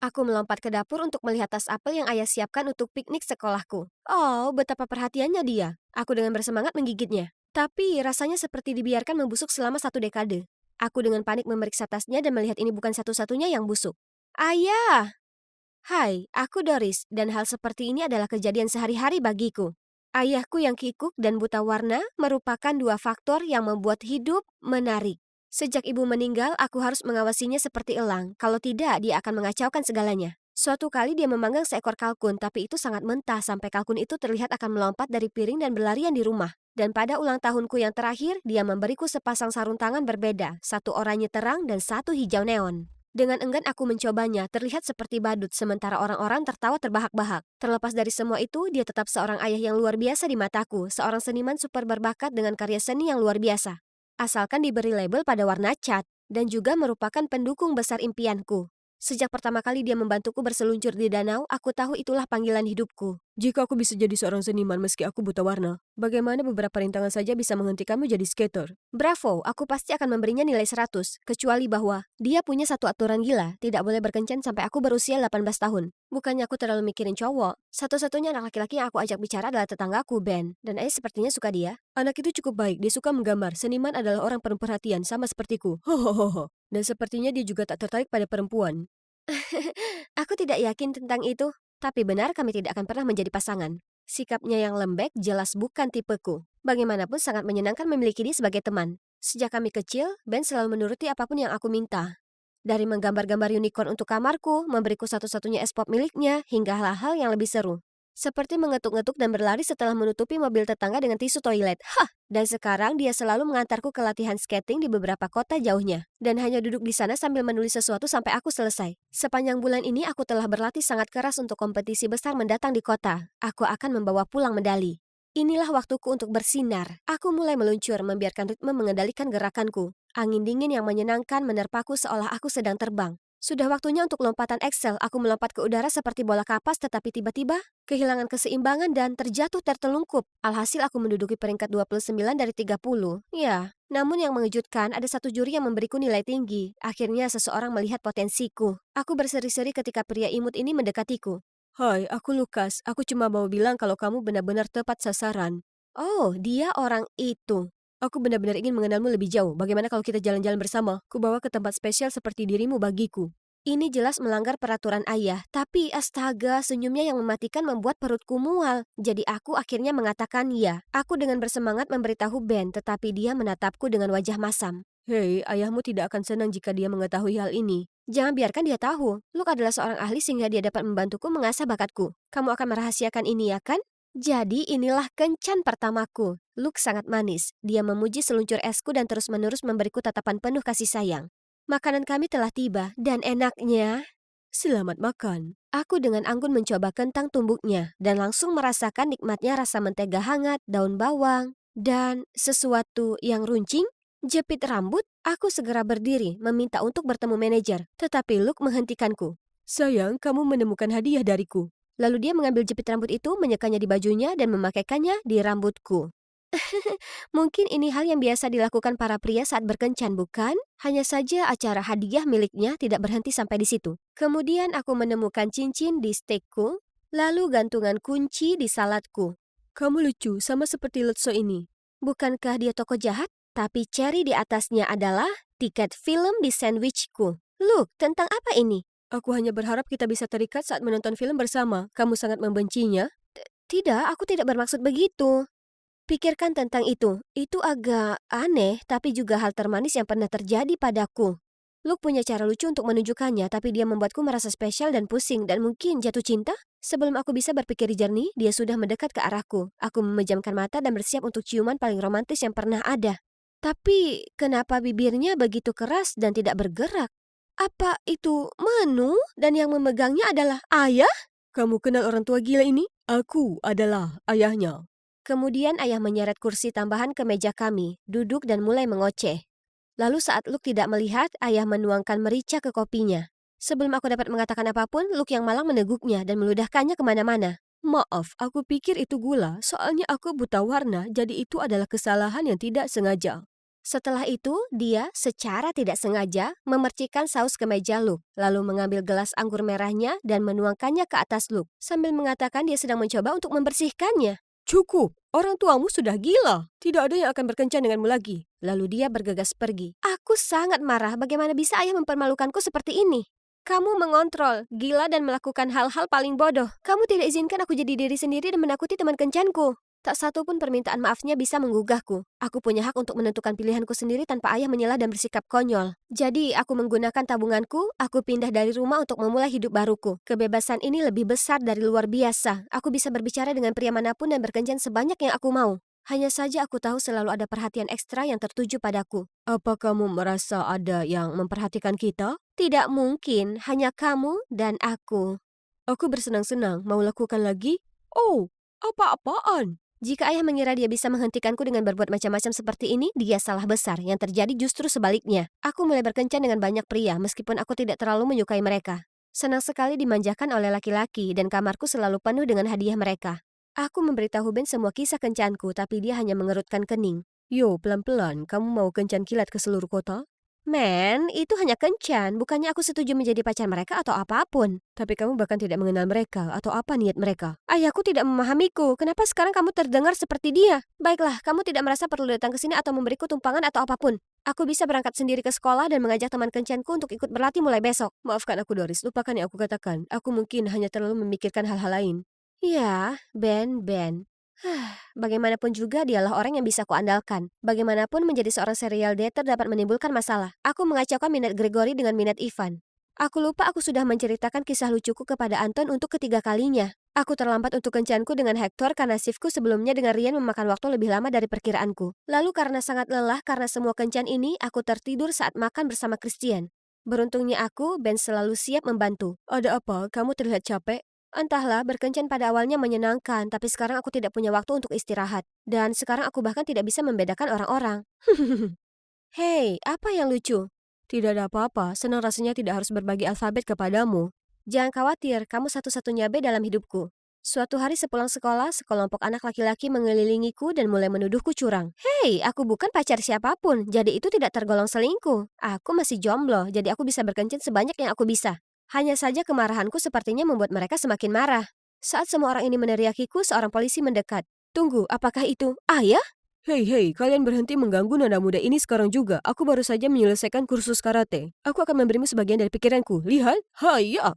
[SPEAKER 1] Aku melompat ke dapur untuk melihat tas apel yang ayah siapkan untuk piknik sekolahku. Oh, betapa perhatiannya dia. Aku dengan bersemangat menggigitnya. Tapi rasanya seperti dibiarkan membusuk selama 1 dekade. Aku dengan panik memeriksa tasnya dan melihat ini bukan satu-satunya yang busuk. Ayah! Hai, aku Doris, dan hal seperti ini adalah kejadian sehari-hari bagiku. Ayahku yang kikuk dan buta warna merupakan dua faktor yang membuat hidup menarik. Sejak ibu meninggal, aku harus mengawasinya seperti elang. Kalau tidak, dia akan mengacaukan segalanya. Suatu kali dia memanggang seekor kalkun, tapi itu sangat mentah sampai kalkun itu terlihat akan melompat dari piring dan berlarian di rumah. Dan pada ulang tahunku yang terakhir, dia memberiku sepasang sarung tangan berbeda, satu oranye terang dan satu hijau neon. Dengan enggan aku mencobanya, terlihat seperti badut, sementara orang-orang tertawa terbahak-bahak. Terlepas dari semua itu, dia tetap seorang ayah yang luar biasa di mataku, seorang seniman super berbakat dengan karya seni yang luar biasa. Asalkan diberi label pada warna cat, dan juga merupakan pendukung besar impianku. Sejak pertama kali dia membantuku berseluncur di danau, aku tahu itulah panggilan hidupku.
[SPEAKER 2] Jika aku bisa jadi seorang seniman meski aku buta warna, bagaimana beberapa rintangan saja bisa menghentikanmu jadi skater?
[SPEAKER 1] Bravo, aku pasti akan memberinya nilai 100, kecuali bahwa dia punya satu aturan gila, tidak boleh berkencan sampai aku berusia 18 tahun. Bukannya aku terlalu mikirin cowok, satu-satunya anak laki-laki yang aku ajak bicara adalah tetanggaku, Ben, dan Ayah sepertinya suka dia.
[SPEAKER 2] Anak itu cukup baik, dia suka menggambar. Seniman adalah orang penuh perhatian, sama sepertiku. Hohohoho. Dan sepertinya dia juga tak tertarik pada perempuan.
[SPEAKER 1] Aku tidak yakin tentang itu, tapi benar kami tidak akan pernah menjadi pasangan. Sikapnya yang lembek jelas bukan tipeku. Bagaimanapun sangat menyenangkan memiliki dia sebagai teman. Sejak kami kecil, Ben selalu menuruti apapun yang aku minta. Dari menggambar-gambar unicorn untuk kamarku, memberiku satu-satunya es pop miliknya, hingga hal-hal yang lebih seru. Seperti mengetuk-ngetuk dan berlari setelah menutupi mobil tetangga dengan tisu toilet. Hah! Dan sekarang dia selalu mengantarku ke latihan skating di beberapa kota jauhnya. Dan hanya duduk di sana sambil menulis sesuatu sampai aku selesai. Sepanjang bulan ini aku telah berlatih sangat keras untuk kompetisi besar mendatang di kota. Aku akan membawa pulang medali. Inilah waktuku untuk bersinar. Aku mulai meluncur, membiarkan ritme mengendalikan gerakanku. Angin dingin yang menyenangkan menerpaku seolah aku sedang terbang. Sudah waktunya untuk lompatan Excel. Aku melompat ke udara seperti bola kapas tetapi tiba-tiba kehilangan keseimbangan dan terjatuh tertelungkup. Alhasil aku menduduki peringkat 29 dari 30. Ya, namun yang mengejutkan ada satu juri yang memberiku nilai tinggi. Akhirnya seseorang melihat potensiku. Aku berseri-seri ketika pria imut ini mendekatiku.
[SPEAKER 2] Hai, aku Lukas. Aku cuma mau bilang kalau kamu benar-benar tepat sasaran.
[SPEAKER 1] Oh, dia orang itu.
[SPEAKER 2] Aku benar-benar ingin mengenalmu lebih jauh. Bagaimana kalau kita jalan-jalan bersama? Kubawa ke tempat spesial seperti dirimu bagiku.
[SPEAKER 1] Ini jelas melanggar peraturan ayah, tapi astaga, senyumnya yang mematikan membuat perutku mual. Jadi aku akhirnya mengatakan ya. Aku dengan bersemangat memberitahu Ben, tetapi dia menatapku dengan wajah masam.
[SPEAKER 2] Hei, ayahmu tidak akan senang jika dia mengetahui hal ini.
[SPEAKER 1] Jangan biarkan dia tahu. Luke adalah seorang ahli sehingga dia dapat membantuku mengasah bakatku. Kamu akan merahasiakan ini ya kan? Jadi inilah kencan pertamaku. Luke sangat manis. Dia memuji seluncur esku dan terus-menerus memberiku tatapan penuh kasih sayang. Makanan kami telah tiba dan enaknya.
[SPEAKER 2] Selamat makan.
[SPEAKER 1] Aku dengan anggun mencoba kentang tumbuknya dan langsung merasakan nikmatnya rasa mentega hangat, daun bawang, dan sesuatu yang runcing. Jepit rambut, aku segera berdiri meminta untuk bertemu manajer, tetapi Luke menghentikanku.
[SPEAKER 2] Sayang, kamu menemukan hadiah dariku.
[SPEAKER 1] Lalu dia mengambil jepit rambut itu, menyekanya di bajunya, dan memakaikannya di rambutku. Mungkin ini hal yang biasa dilakukan para pria saat berkencan, bukan? Hanya saja acara hadiah miliknya tidak berhenti sampai di situ. Kemudian aku menemukan cincin di steakku, lalu gantungan kunci di saladku.
[SPEAKER 2] Kamu lucu, sama seperti Lutso ini.
[SPEAKER 1] Bukankah dia tokoh jahat? Tapi cherry di atasnya adalah tiket film di sandwichku. Look, tentang apa ini?
[SPEAKER 2] Aku hanya berharap kita bisa terikat saat menonton film bersama. Kamu sangat membencinya?
[SPEAKER 1] Tidak, aku tidak bermaksud begitu. Pikirkan tentang itu. Itu agak aneh, tapi juga hal termanis yang pernah terjadi padaku. Luke punya cara lucu untuk menunjukkannya, tapi dia membuatku merasa spesial dan pusing dan mungkin jatuh cinta. Sebelum aku bisa berpikir jernih, dia sudah mendekat ke arahku. Aku memejamkan mata dan bersiap untuk ciuman paling romantis yang pernah ada. Tapi, kenapa bibirnya begitu keras dan tidak bergerak? Apa itu menu dan yang memegangnya adalah ayah?
[SPEAKER 2] Kamu kenal orang tua gila ini? Aku adalah ayahnya.
[SPEAKER 1] Kemudian ayah menyeret kursi tambahan ke meja kami, duduk dan mulai mengoceh. Lalu saat Luke tidak melihat, ayah menuangkan merica ke kopinya. Sebelum aku dapat mengatakan apapun, Luke yang malang meneguknya dan meludahkannya kemana-mana.
[SPEAKER 2] Maaf, aku pikir itu gula, soalnya aku buta warna, jadi itu adalah kesalahan yang tidak sengaja.
[SPEAKER 1] Setelah itu, dia secara tidak sengaja memercikkan saus ke meja Luke, lalu mengambil gelas anggur merahnya dan menuangkannya ke atas Luke, sambil mengatakan dia sedang mencoba untuk membersihkannya.
[SPEAKER 2] Cukup, orang tuamu sudah gila. Tidak ada yang akan berkencan denganmu lagi.
[SPEAKER 1] Lalu dia bergegas pergi. Aku sangat marah, bagaimana bisa ayah mempermalukanku seperti ini? Kamu mengontrol, gila dan melakukan hal-hal paling bodoh. Kamu tidak izinkan aku jadi diri sendiri dan menakuti teman kencanku. Tak satu pun permintaan maafnya bisa menggugahku. Aku punya hak untuk menentukan pilihanku sendiri tanpa ayah menyela dan bersikap konyol. Jadi, aku menggunakan tabunganku, aku pindah dari rumah untuk memulai hidup baruku. Kebebasan ini lebih besar dari luar biasa. Aku bisa berbicara dengan pria manapun dan berkencan sebanyak yang aku mau. Hanya saja aku tahu selalu ada perhatian ekstra yang tertuju padaku.
[SPEAKER 2] Apa kamu merasa ada yang memperhatikan kita?
[SPEAKER 1] Tidak mungkin, hanya kamu dan aku.
[SPEAKER 2] Aku bersenang-senang, mau lakukan lagi? Oh, apa-apaan?
[SPEAKER 1] Jika ayah mengira dia bisa menghentikanku dengan berbuat macam-macam seperti ini, dia salah besar. Yang terjadi justru sebaliknya. Aku mulai berkencan dengan banyak pria, meskipun aku tidak terlalu menyukai mereka. Senang sekali dimanjakan oleh laki-laki dan kamarku selalu penuh dengan hadiah mereka. Aku memberitahu Ben semua kisah kencanku, tapi dia hanya mengerutkan kening.
[SPEAKER 2] Yo, pelan-pelan, kamu mau kencan kilat ke seluruh kota?
[SPEAKER 1] Men, itu hanya kencan, bukannya aku setuju menjadi pacar mereka atau apapun.
[SPEAKER 2] Tapi kamu bahkan tidak mengenal mereka atau apa niat mereka.
[SPEAKER 1] Ayahku tidak memahamiku, kenapa sekarang kamu terdengar seperti dia? Baiklah, kamu tidak merasa perlu datang ke sini atau memberiku tumpangan atau apapun. Aku bisa berangkat sendiri ke sekolah dan mengajak teman kencanku untuk ikut berlatih mulai besok.
[SPEAKER 2] Maafkan aku Doris, lupakan yang aku katakan. Aku mungkin hanya terlalu memikirkan hal-hal lain.
[SPEAKER 1] Ya, Ben. Bagaimanapun juga dialah orang yang bisa kuandalkan. Bagaimanapun menjadi seorang serial dater dapat menimbulkan masalah. Aku mengacaukan minat Gregory dengan minat Ivan. Aku lupa aku sudah menceritakan kisah lucuku kepada Anton untuk ketiga kalinya. Aku terlambat untuk kencanku dengan Hector karena shiftku sebelumnya dengan Rian memakan waktu lebih lama dari perkiraanku. Lalu karena sangat lelah karena semua kencan ini, aku tertidur saat makan bersama Christian. Beruntungnya aku, Ben selalu siap membantu.
[SPEAKER 2] Ada apa? Kamu terlihat capek?
[SPEAKER 1] Entahlah, berkencan pada awalnya menyenangkan, tapi sekarang aku tidak punya waktu untuk istirahat. Dan sekarang aku bahkan tidak bisa membedakan orang-orang. Hei, apa yang lucu?
[SPEAKER 2] Tidak ada apa-apa, senang rasanya tidak harus berbagi alfabet kepadamu.
[SPEAKER 1] Jangan khawatir, kamu satu-satunya B dalam hidupku. Suatu hari sepulang sekolah, sekelompok anak laki-laki mengelilingiku dan mulai menuduhku curang. Hei, aku bukan pacar siapapun, jadi itu tidak tergolong selingkuh. Aku masih jomblo, jadi aku bisa berkencan sebanyak yang aku bisa. Hanya saja kemarahanku sepertinya membuat mereka semakin marah. Saat semua orang ini meneriakiku, seorang polisi mendekat. Tunggu, apakah itu ayah?
[SPEAKER 2] Hei, kalian berhenti mengganggu nona muda ini sekarang juga. Aku baru saja menyelesaikan kursus karate. Aku akan memberimu sebagian dari pikiranku. Lihat, haya.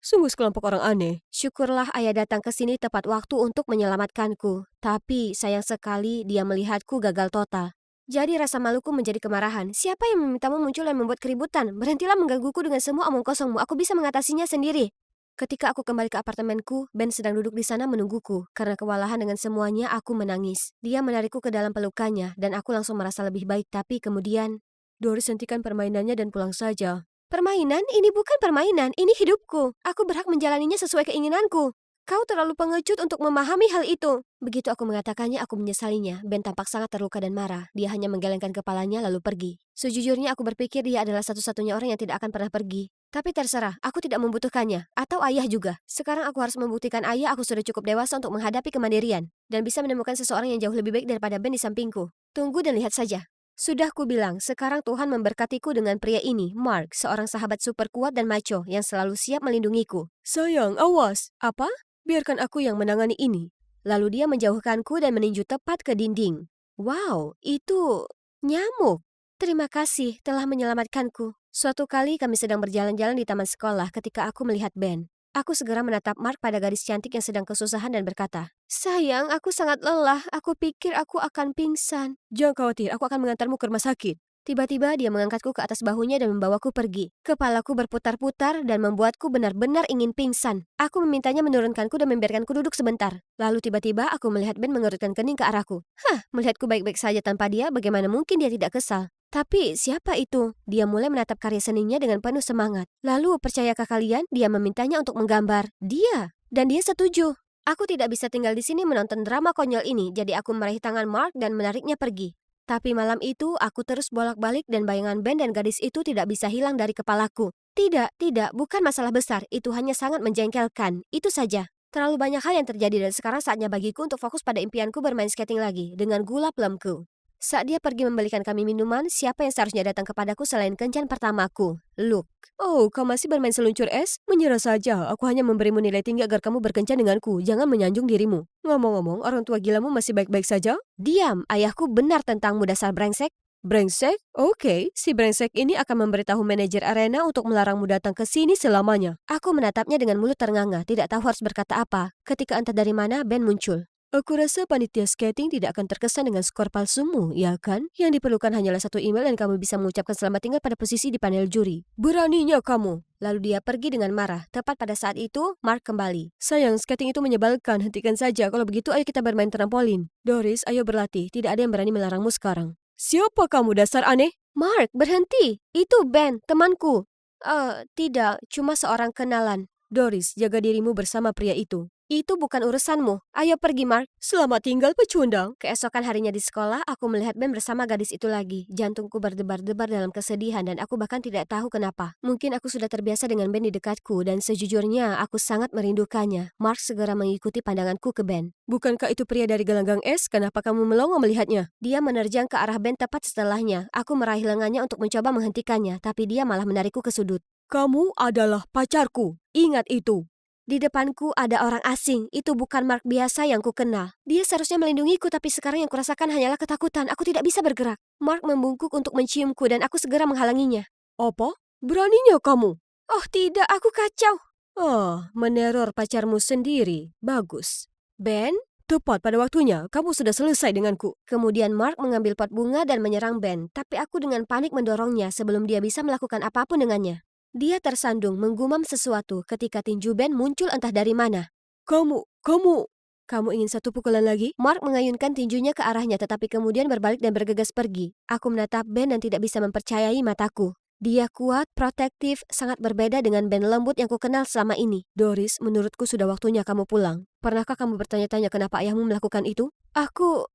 [SPEAKER 2] Sungguh sekelompok orang aneh.
[SPEAKER 1] Syukurlah ayah datang ke sini tepat waktu untuk menyelamatkanku. Tapi sayang sekali dia melihatku gagal total. Jadi rasa maluku menjadi kemarahan. Siapa yang memintamu muncul dan membuat keributan? Berhentilah menggangguku dengan semua omong kosongmu. Aku bisa mengatasinya sendiri. Ketika aku kembali ke apartemenku, Ben sedang duduk di sana menungguku. Karena kewalahan dengan semuanya, aku menangis. Dia menarikku ke dalam pelukannya, dan aku langsung merasa lebih baik. Tapi kemudian,
[SPEAKER 2] Doris hentikan permainannya dan pulang saja.
[SPEAKER 1] permainan? Ini bukan permainan, ini hidupku. Aku berhak menjalaninya sesuai keinginanku. Kau terlalu pengecut untuk memahami hal itu. Begitu aku mengatakannya, aku menyesalinya. Ben tampak sangat terluka dan marah. Dia hanya menggelengkan kepalanya lalu pergi. Sejujurnya aku berpikir dia adalah satu-satunya orang yang tidak akan pernah pergi. Tapi terserah, aku tidak membutuhkannya. Atau ayah juga. Sekarang aku harus membuktikan ayah aku sudah cukup dewasa untuk menghadapi kemandirian. Dan bisa menemukan seseorang yang jauh lebih baik daripada Ben di sampingku. Tunggu dan lihat saja. Sudah kubilang, sekarang Tuhan memberkatiku dengan pria ini, Mark, seorang sahabat super kuat dan macho yang selalu siap melindungiku.
[SPEAKER 2] Sayang, awas.
[SPEAKER 1] Apa?
[SPEAKER 2] Biarkan aku yang menangani ini.
[SPEAKER 1] Lalu dia menjauhkanku dan meninju tepat ke dinding. Wow, itu nyamuk. Terima kasih telah menyelamatkanku. Suatu kali kami sedang berjalan-jalan di taman sekolah ketika aku melihat Ben. Aku segera menatap Mark pada gadis cantik yang sedang kesusahan dan berkata, "Sayang, aku sangat lelah. Aku pikir aku akan pingsan."
[SPEAKER 2] Jangan khawatir, aku akan mengantarmu ke rumah sakit.
[SPEAKER 1] Tiba-tiba dia mengangkatku ke atas bahunya dan membawaku pergi. Kepalaku berputar-putar dan membuatku benar-benar ingin pingsan. Aku memintanya menurunkanku dan membiarkanku duduk sebentar. Lalu tiba-tiba aku melihat Ben mengerutkan kening ke arahku. Melihatku baik-baik saja tanpa dia, bagaimana mungkin dia tidak kesal? Tapi siapa itu? Dia mulai menatap karya seninya dengan penuh semangat. Lalu percayakah kalian, dia memintanya untuk menggambar dia. Dan dia setuju. Aku tidak bisa tinggal di sini menonton drama konyol ini, jadi aku meraih tangan Mark dan menariknya pergi. Tapi malam itu aku terus bolak-balik dan bayangan Ben dan gadis itu tidak bisa hilang dari kepalaku. Tidak, bukan masalah besar, itu hanya sangat menjengkelkan. Itu saja. Terlalu banyak hal yang terjadi dan sekarang saatnya bagiku untuk fokus pada impianku bermain skating lagi dengan gula plumku. Saat dia pergi membelikan kami minuman, siapa yang seharusnya datang kepadaku selain kencan pertamaku? Luke.
[SPEAKER 2] Oh, kau masih bermain seluncur es? Menyerah saja, aku hanya memberimu nilai tinggi agar kamu berkencan denganku. Jangan menyanjung dirimu. Ngomong-ngomong, orang tua gilamu masih baik-baik saja?
[SPEAKER 1] Diam, ayahku benar tentangmu dasar brengsek.
[SPEAKER 2] Brengsek? Oke, si brengsek ini akan memberitahu manajer arena untuk melarangmu datang ke sini selamanya.
[SPEAKER 1] Aku menatapnya dengan mulut ternganga, tidak tahu harus berkata apa. Ketika entah dari mana, Ben muncul.
[SPEAKER 2] Aku rasa panitia skating tidak akan terkesan dengan skor palsumu, ya kan? Yang diperlukan hanyalah satu email dan kamu bisa mengucapkan selamat tinggal pada posisi di panel juri. Beraninya kamu!
[SPEAKER 1] Lalu dia pergi dengan marah. Tepat pada saat itu, Mark kembali.
[SPEAKER 2] Sayang, skating itu menyebalkan. Hentikan saja. Kalau begitu, ayo kita bermain trampolin. Doris, ayo berlatih. Tidak ada yang berani melarangmu sekarang. Siapa kamu, dasar aneh?
[SPEAKER 1] Mark, berhenti. Itu Ben, temanku. Tidak, cuma seorang kenalan.
[SPEAKER 2] Doris, jaga dirimu bersama pria itu.
[SPEAKER 1] Itu bukan urusanmu. Ayo pergi, Mark.
[SPEAKER 2] Selamat tinggal pecundang.
[SPEAKER 1] Keesokan harinya di sekolah, aku melihat Ben bersama gadis itu lagi. Jantungku berdebar-debar dalam kesedihan dan aku bahkan tidak tahu kenapa. Mungkin aku sudah terbiasa dengan Ben di dekatku dan sejujurnya aku sangat merindukannya. Mark segera mengikuti pandanganku ke Ben.
[SPEAKER 2] Bukankah itu pria dari gelanggang es? Kenapa kamu melongo melihatnya?
[SPEAKER 1] Dia menerjang ke arah Ben tepat setelahnya. Aku meraih lengannya untuk mencoba menghentikannya, tapi dia malah menarikku ke sudut.
[SPEAKER 2] Kamu adalah pacarku. Ingat itu.
[SPEAKER 1] Di depanku ada orang asing, itu bukan Mark biasa yang ku kenal. Dia seharusnya melindungiku, tapi sekarang yang kurasakan hanyalah ketakutan. Aku tidak bisa bergerak. Mark membungkuk untuk menciumku dan aku segera menghalanginya.
[SPEAKER 2] Apa? Beraninya kamu?
[SPEAKER 1] Oh tidak, aku kacau.
[SPEAKER 2] Meneror pacarmu sendiri. Bagus.
[SPEAKER 1] Ben?
[SPEAKER 2] Tepat pada waktunya, kamu sudah selesai denganku.
[SPEAKER 1] Kemudian Mark mengambil pot bunga dan menyerang Ben, tapi aku dengan panik mendorongnya sebelum dia bisa melakukan apapun dengannya. Dia tersandung menggumam sesuatu ketika tinju Ben muncul entah dari mana.
[SPEAKER 2] Kamu ingin satu pukulan lagi?
[SPEAKER 1] Mark mengayunkan tinjunya ke arahnya tetapi kemudian berbalik dan bergegas pergi. Aku menatap Ben dan tidak bisa mempercayai mataku. Dia kuat, protektif, sangat berbeda dengan Ben lembut yang kukenal selama ini.
[SPEAKER 2] Doris, menurutku sudah waktunya kamu pulang. Pernahkah kamu bertanya-tanya kenapa ayahmu melakukan itu?
[SPEAKER 1] Aku...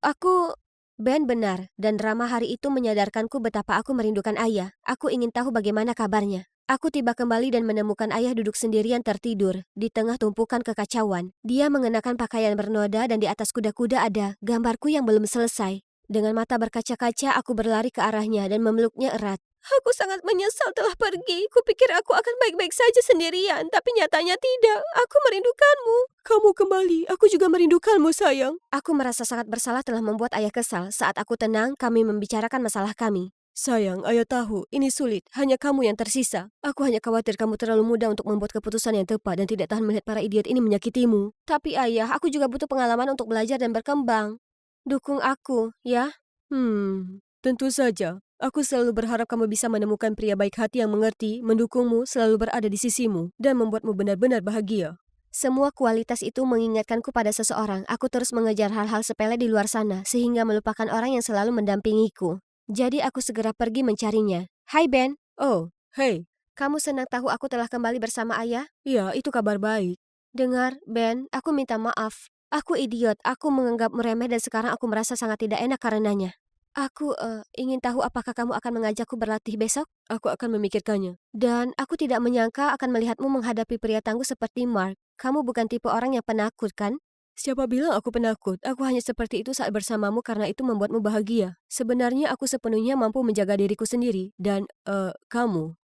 [SPEAKER 1] Ben benar, dan drama hari itu menyadarkanku betapa aku merindukan ayah. Aku ingin tahu bagaimana kabarnya. Aku tiba kembali dan menemukan ayah duduk sendirian tertidur di tengah tumpukan kekacauan. Dia mengenakan pakaian bernoda dan di atas kuda-kuda ada gambarku yang belum selesai. Dengan mata berkaca-kaca aku berlari ke arahnya dan memeluknya erat. Aku sangat menyesal telah pergi. Kupikir aku akan baik-baik saja sendirian, tapi nyatanya tidak. Aku merindukanmu.
[SPEAKER 2] Kamu kembali, aku juga merindukanmu sayang.
[SPEAKER 1] Aku merasa sangat bersalah telah membuat ayah kesal. Saat aku tenang, kami membicarakan masalah kami.
[SPEAKER 2] Sayang, ayah tahu, ini sulit. Hanya kamu yang tersisa. Aku hanya khawatir kamu terlalu muda untuk membuat keputusan yang tepat dan tidak tahan melihat para idiot ini menyakitimu.
[SPEAKER 1] Tapi ayah, aku juga butuh pengalaman untuk belajar dan berkembang. Dukung aku, ya?
[SPEAKER 2] Tentu saja. Aku selalu berharap kamu bisa menemukan pria baik hati yang mengerti, mendukungmu, selalu berada di sisimu, dan membuatmu benar-benar bahagia.
[SPEAKER 1] Semua kualitas itu mengingatkanku pada seseorang. Aku terus mengejar hal-hal sepele di luar sana, sehingga melupakan orang yang selalu mendampingiku. Jadi aku segera pergi mencarinya. Hai Ben.
[SPEAKER 2] Oh, hei.
[SPEAKER 1] Kamu senang tahu aku telah kembali bersama ayah?
[SPEAKER 2] Ya, itu kabar baik.
[SPEAKER 1] Dengar, Ben, aku minta maaf. Aku idiot, aku menganggapmu remeh dan sekarang aku merasa sangat tidak enak karenanya. Aku ingin tahu apakah kamu akan mengajakku berlatih besok?
[SPEAKER 2] Aku akan memikirkannya.
[SPEAKER 1] Dan aku tidak menyangka akan melihatmu menghadapi pria tangguh seperti Mark. Kamu bukan tipe orang yang penakut, kan?
[SPEAKER 2] Siapa bilang aku penakut? Aku hanya seperti itu saat bersamamu karena itu membuatmu bahagia. Sebenarnya aku sepenuhnya mampu menjaga diriku sendiri. Dan, kamu.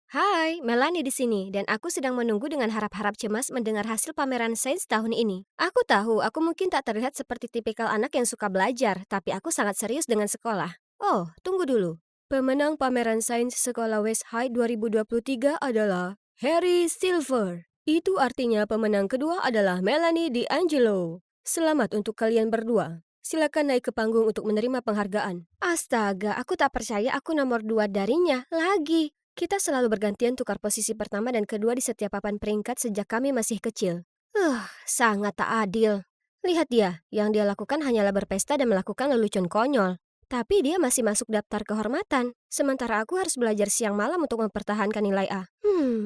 [SPEAKER 1] Hai, Melanie di sini dan aku sedang menunggu dengan harap-harap cemas mendengar hasil pameran sains tahun ini. Aku tahu, aku mungkin tak terlihat seperti tipikal anak yang suka belajar, tapi aku sangat serius dengan sekolah. Oh, tunggu dulu.
[SPEAKER 2] Pemenang pameran sains sekolah West High 2023 adalah Harry Silver. Itu artinya pemenang kedua adalah Melanie D'Angelo. Selamat untuk kalian berdua. Silakan naik ke panggung untuk menerima penghargaan.
[SPEAKER 1] Astaga, aku tak percaya aku nomor 2 darinya lagi. Kita selalu bergantian tukar posisi pertama dan kedua di setiap papan peringkat sejak kami masih kecil. Sangat tak adil. Lihat dia, yang dia lakukan hanyalah berpesta dan melakukan lelucon konyol. Tapi dia masih masuk daftar kehormatan, sementara aku harus belajar siang malam untuk mempertahankan nilai A.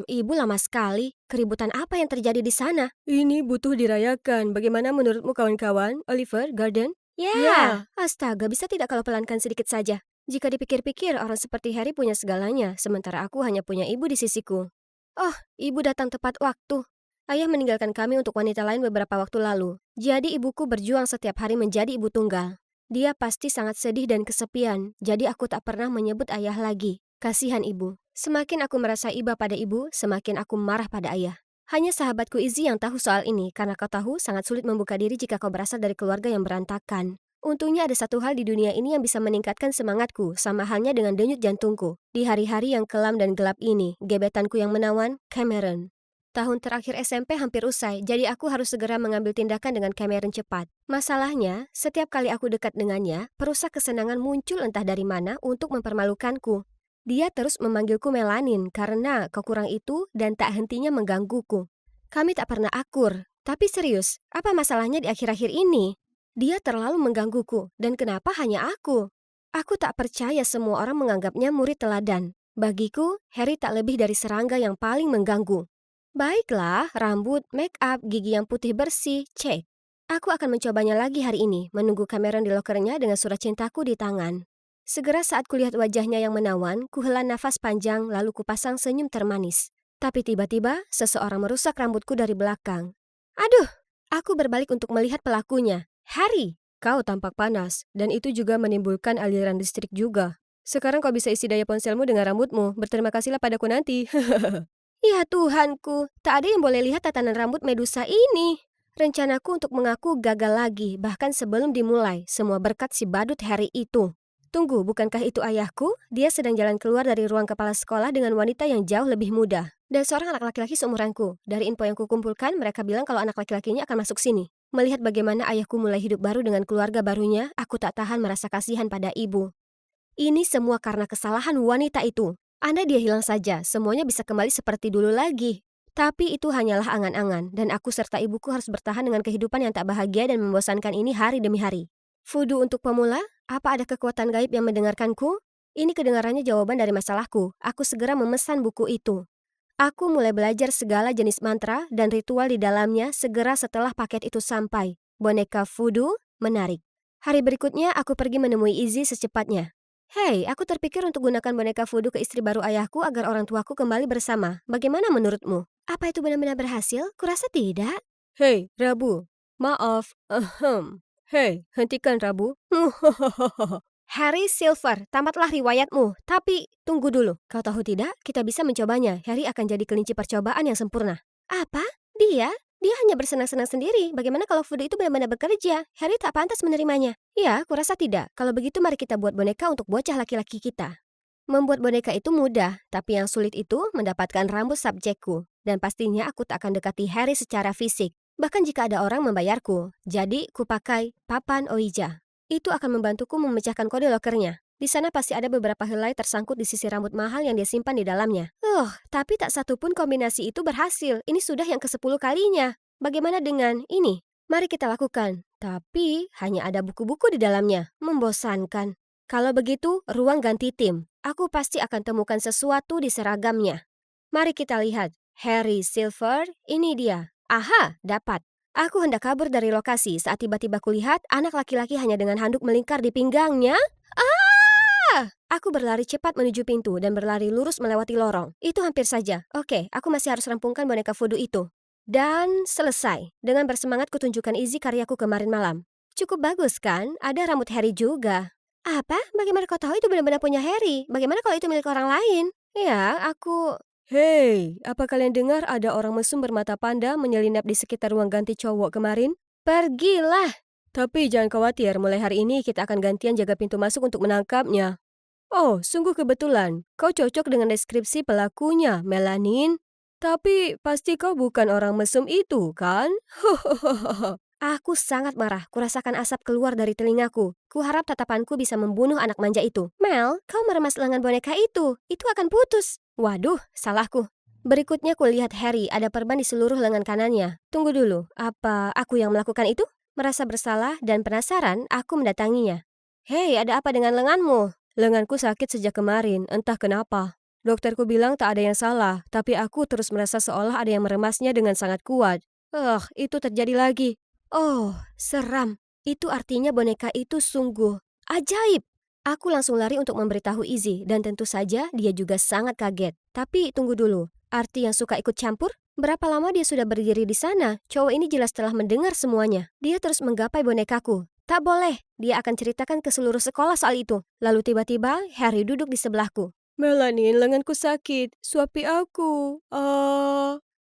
[SPEAKER 1] Ibu lama sekali. Keributan apa yang terjadi di sana?
[SPEAKER 2] Ini butuh dirayakan. Bagaimana menurutmu kawan-kawan? Oliver, Garden?
[SPEAKER 1] Ya, astaga, bisa tidak kalau pelankan sedikit saja? Jika dipikir-pikir, orang seperti Harry punya segalanya, sementara aku hanya punya ibu di sisiku. Oh, ibu datang tepat waktu. Ayah meninggalkan kami untuk wanita lain beberapa waktu lalu. Jadi ibuku berjuang setiap hari menjadi ibu tunggal. Dia pasti sangat sedih dan kesepian, jadi aku tak pernah menyebut ayah lagi. Kasihan ibu. Semakin aku merasa iba pada ibu, semakin aku marah pada ayah. Hanya sahabatku Izzy yang tahu soal ini, karena kau tahu sangat sulit membuka diri jika kau berasal dari keluarga yang berantakan. Untungnya ada satu hal di dunia ini yang bisa meningkatkan semangatku, sama halnya dengan denyut jantungku. Di hari-hari yang kelam dan gelap ini, gebetanku yang menawan, Cameron. Tahun terakhir SMP hampir usai, jadi aku harus segera mengambil tindakan dengan Cameron cepat. Masalahnya, setiap kali aku dekat dengannya, perusak kesenangan muncul entah dari mana untuk mempermalukanku. Dia terus memanggilku Melanin karena kekurang itu dan tak hentinya menggangguku. Kami tak pernah akur, tapi serius, apa masalahnya di akhir-akhir ini? Dia terlalu menggangguku, dan kenapa hanya aku? Aku tak percaya semua orang menganggapnya murid teladan.
[SPEAKER 2] Bagiku, Harry tak lebih dari serangga yang paling mengganggu. Baiklah, rambut, make up, gigi yang putih bersih, cek. Aku akan mencobanya lagi hari ini, menunggu Cameron di lokernya dengan surat cintaku di tangan. Segera saat kulihat wajahnya yang menawan, kuhela nafas panjang lalu kupasang senyum termanis. Tapi tiba-tiba, seseorang merusak rambutku dari belakang. Aduh, aku berbalik untuk melihat pelakunya. Harry, kau tampak panas, dan itu juga menimbulkan aliran listrik juga. Sekarang kau bisa isi daya ponselmu dengan rambutmu. Berterima kasihlah padaku nanti. Ya Tuhanku, tak ada yang boleh lihat tatanan rambut Medusa ini. Rencanaku untuk mengaku gagal lagi, bahkan sebelum dimulai, semua berkat si badut Harry itu. Tunggu, bukankah itu ayahku? Dia sedang jalan keluar dari ruang kepala sekolah dengan wanita yang jauh lebih muda. Dan seorang anak laki-laki seumuranku. Dari info yang kukumpulkan, mereka bilang kalau anak laki-lakinya akan masuk sini. Melihat bagaimana ayahku mulai hidup baru dengan keluarga barunya, aku tak tahan merasa kasihan pada ibu. Ini semua karena kesalahan wanita itu. Andai dia hilang saja, semuanya bisa kembali seperti dulu lagi. Tapi itu hanyalah angan-angan, dan aku serta ibuku harus bertahan dengan kehidupan yang tak bahagia dan membosankan ini hari demi hari. Fudu untuk pemula? Apa ada kekuatan gaib yang mendengarkanku? Ini kedengarannya jawaban dari masalahku. Aku segera memesan buku itu. Aku mulai belajar segala jenis mantra dan ritual di dalamnya segera setelah paket itu sampai. Boneka Fudu menarik. Hari berikutnya aku pergi menemui Izzy secepatnya. Hei, aku terpikir untuk gunakan boneka Fudu ke istri baru ayahku agar orang tuaku kembali bersama. Bagaimana menurutmu? Apa itu benar-benar berhasil? Kurasa tidak. Hei, Rabu. Maaf. Hei, hentikan Rabu. Harry Silver, tamatlah riwayatmu. Tapi, tunggu dulu. Kau tahu tidak, kita bisa mencobanya. Harry akan jadi kelinci percobaan yang sempurna. Apa? Dia? Dia hanya bersenang-senang sendiri. Bagaimana kalau Fudu itu benar-benar bekerja? Harry tak pantas menerimanya. Ya, kurasa tidak. Kalau begitu mari kita buat boneka untuk bocah laki-laki kita. Membuat boneka itu mudah, tapi yang sulit itu mendapatkan rambut subjekku. Dan pastinya aku tak akan dekati Harry secara fisik. Bahkan jika ada orang membayarku. Jadi, kupakai papan Ouija. Itu akan membantuku memecahkan kode lokernya. Di sana pasti ada beberapa helai tersangkut di sisi rambut mahal yang dia simpan di dalamnya. Tapi tak satu pun kombinasi itu berhasil. Ini sudah yang ke-10 kalinya. Bagaimana dengan ini? Mari kita lakukan. Tapi hanya ada buku-buku di dalamnya. Membosankan. Kalau begitu, ruang ganti tim. Aku pasti akan temukan sesuatu di seragamnya. Mari kita lihat. Harry Silver, ini dia. Aha, dapat. Aku hendak kabur dari lokasi saat tiba-tiba kulihat anak laki-laki hanya dengan handuk melingkar di pinggangnya. Aku berlari cepat menuju pintu dan berlari lurus melewati lorong. Itu hampir saja. Oke, aku masih harus rampungkan boneka Fudu itu. Dan selesai. Dengan bersemangat kutunjukkan Izzy karyaku kemarin malam. Cukup bagus kan? Ada rambut Harry juga. Apa? Bagaimana kau tahu itu benar-benar punya Harry? Bagaimana kalau itu milik orang lain? Ya, aku... Hei, apa kalian dengar ada orang mesum bermata panda menyelinap di sekitar ruang ganti cowok kemarin? Pergilah! Tapi jangan khawatir, mulai hari ini kita akan gantian jaga pintu masuk untuk menangkapnya. Oh, sungguh kebetulan. Kau cocok dengan deskripsi pelakunya, Melanin. Tapi pasti kau bukan orang mesum itu, kan? Aku sangat marah. Kurasakan asap keluar dari telingaku. Kuharap tatapanku bisa membunuh anak manja itu. Mel, kau meremas lengan boneka itu. Itu akan putus. Waduh, salahku. Berikutnya kulihat Harry ada perban di seluruh lengan kanannya. Tunggu dulu, apa aku yang melakukan itu? Merasa bersalah dan penasaran, aku mendatanginya. Hei, ada apa dengan lenganmu? Lenganku sakit sejak kemarin, entah kenapa. Dokterku bilang tak ada yang salah, tapi aku terus merasa seolah ada yang meremasnya dengan sangat kuat. Itu terjadi lagi. Oh, seram. Itu artinya boneka itu sungguh ajaib. Aku langsung lari untuk memberitahu Izzy, dan tentu saja dia juga sangat kaget. Tapi tunggu dulu, arti yang suka ikut campur? Berapa lama dia sudah berdiri di sana? Cowok ini jelas telah mendengar semuanya. Dia terus menggapai bonekaku. Tak boleh, dia akan ceritakan ke seluruh sekolah soal itu. Lalu tiba-tiba, Harry duduk di sebelahku. Melanin, lenganku sakit. Suapi aku.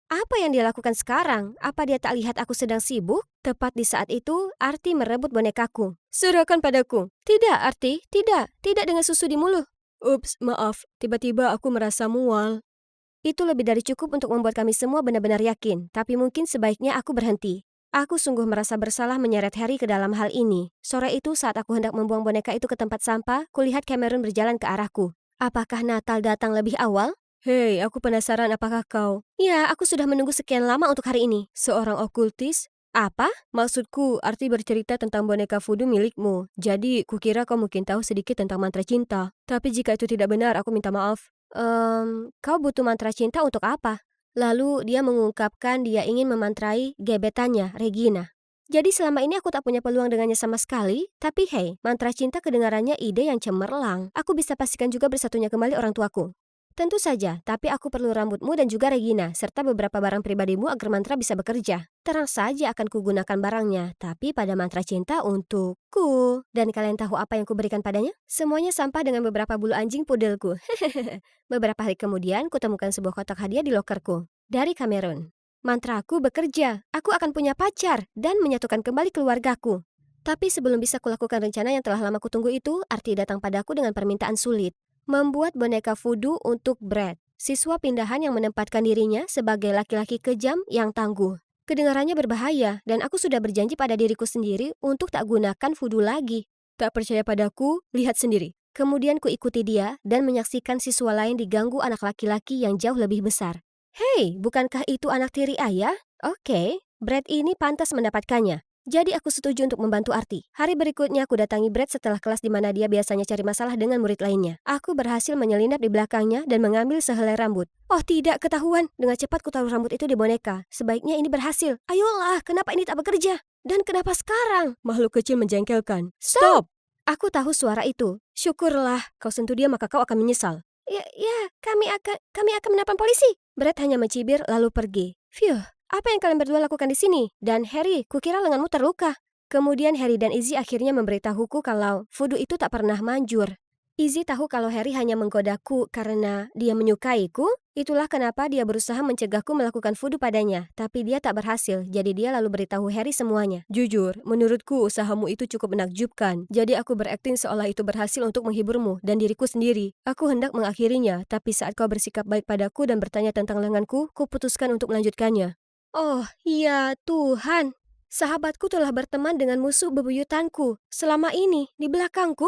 [SPEAKER 2] Apa yang dia lakukan sekarang? Apa dia tak lihat aku sedang sibuk? Tepat di saat itu, Arti merebut bonekaku. Serahkan padaku. Tidak, Arti. Tidak. Tidak dengan susu di mulut. Ups, maaf. Tiba-tiba aku merasa mual. Itu lebih dari cukup untuk membuat kami semua benar-benar yakin. Tapi mungkin sebaiknya aku berhenti. Aku sungguh merasa bersalah menyeret Harry ke dalam hal ini. Sore itu saat aku hendak membuang boneka itu ke tempat sampah, kulihat Cameron berjalan ke arahku. Apakah Natal datang lebih awal? Hei, aku penasaran apakah kau... Ya, aku sudah menunggu sekian lama untuk hari ini. Seorang okultis? Apa? Maksudku, Arti bercerita tentang boneka Fudu milikmu. Jadi, kukira kau mungkin tahu sedikit tentang mantra cinta. Tapi jika itu tidak benar, aku minta maaf. Kau butuh mantra cinta untuk apa? Lalu dia mengungkapkan dia ingin memantrai gebetannya, Regina. Jadi selama ini aku tak punya peluang dengannya sama sekali, tapi hey, mantra cinta kedengarannya ide yang cemerlang. Aku bisa pastikan juga bersatunya kembali orang tuaku. Tentu saja, tapi aku perlu rambutmu dan juga Regina, serta beberapa barang pribadimu agar mantra bisa bekerja. Terang saja akan kugunakan barangnya, tapi pada mantra cinta untukku. Dan kalian tahu apa yang kuberikan padanya? Semuanya sampah dengan beberapa bulu anjing pudelku. Beberapa hari kemudian, kutemukan sebuah kotak hadiah di lokerku. Dari Kamerun. Mantraku bekerja, aku akan punya pacar, dan menyatukan kembali keluargaku. Tapi sebelum bisa kulakukan rencana yang telah lama kutunggu itu, Arti datang padaku dengan permintaan sulit. Membuat boneka voodoo untuk Brad, siswa pindahan yang menempatkan dirinya sebagai laki-laki kejam yang tangguh. Kedengarannya berbahaya, dan aku sudah berjanji pada diriku sendiri untuk tak gunakan voodoo lagi. Tak percaya padaku, lihat sendiri. Kemudian kuikuti dia dan menyaksikan siswa lain diganggu anak laki-laki yang jauh lebih besar. Hei, bukankah itu anak tiri ayah? Oke, Brad ini pantas mendapatkannya. Jadi aku setuju untuk membantu Arti. Hari berikutnya aku datangi Brad setelah kelas di mana dia biasanya cari masalah dengan murid lainnya. Aku berhasil menyelinap di belakangnya dan mengambil sehelai rambut. Oh tidak, ketahuan. Dengan cepat kutaruh rambut itu di boneka. Sebaiknya ini berhasil. Ayolah, kenapa ini tak bekerja? Dan kenapa sekarang? Makhluk kecil menjengkelkan. Stop! Aku tahu suara itu. Syukurlah, kau sentuh dia maka kau akan menyesal. Ya, kami akan menelpon polisi. Brad hanya mencibir lalu pergi. Phew, apa yang kalian berdua lakukan di sini? Dan Harry, kukira lenganmu terluka. Kemudian Harry dan Izzy akhirnya memberitahuku kalau voodoo itu tak pernah manjur. Izzy tahu kalau Harry hanya menggodaku karena dia menyukaiku. Itulah kenapa dia berusaha mencegahku melakukan voodoo padanya. Tapi dia tak berhasil, jadi dia lalu beritahu Harry semuanya. Jujur, menurutku usahamu itu cukup menakjubkan. Jadi aku berakting seolah itu berhasil untuk menghiburmu dan diriku sendiri. Aku hendak mengakhirinya, tapi saat kau bersikap baik padaku dan bertanya tentang lenganku, kuputuskan untuk melanjutkannya. Oh, ya Tuhan. Sahabatku telah berteman dengan musuh bebuyutanku selama ini di belakangku.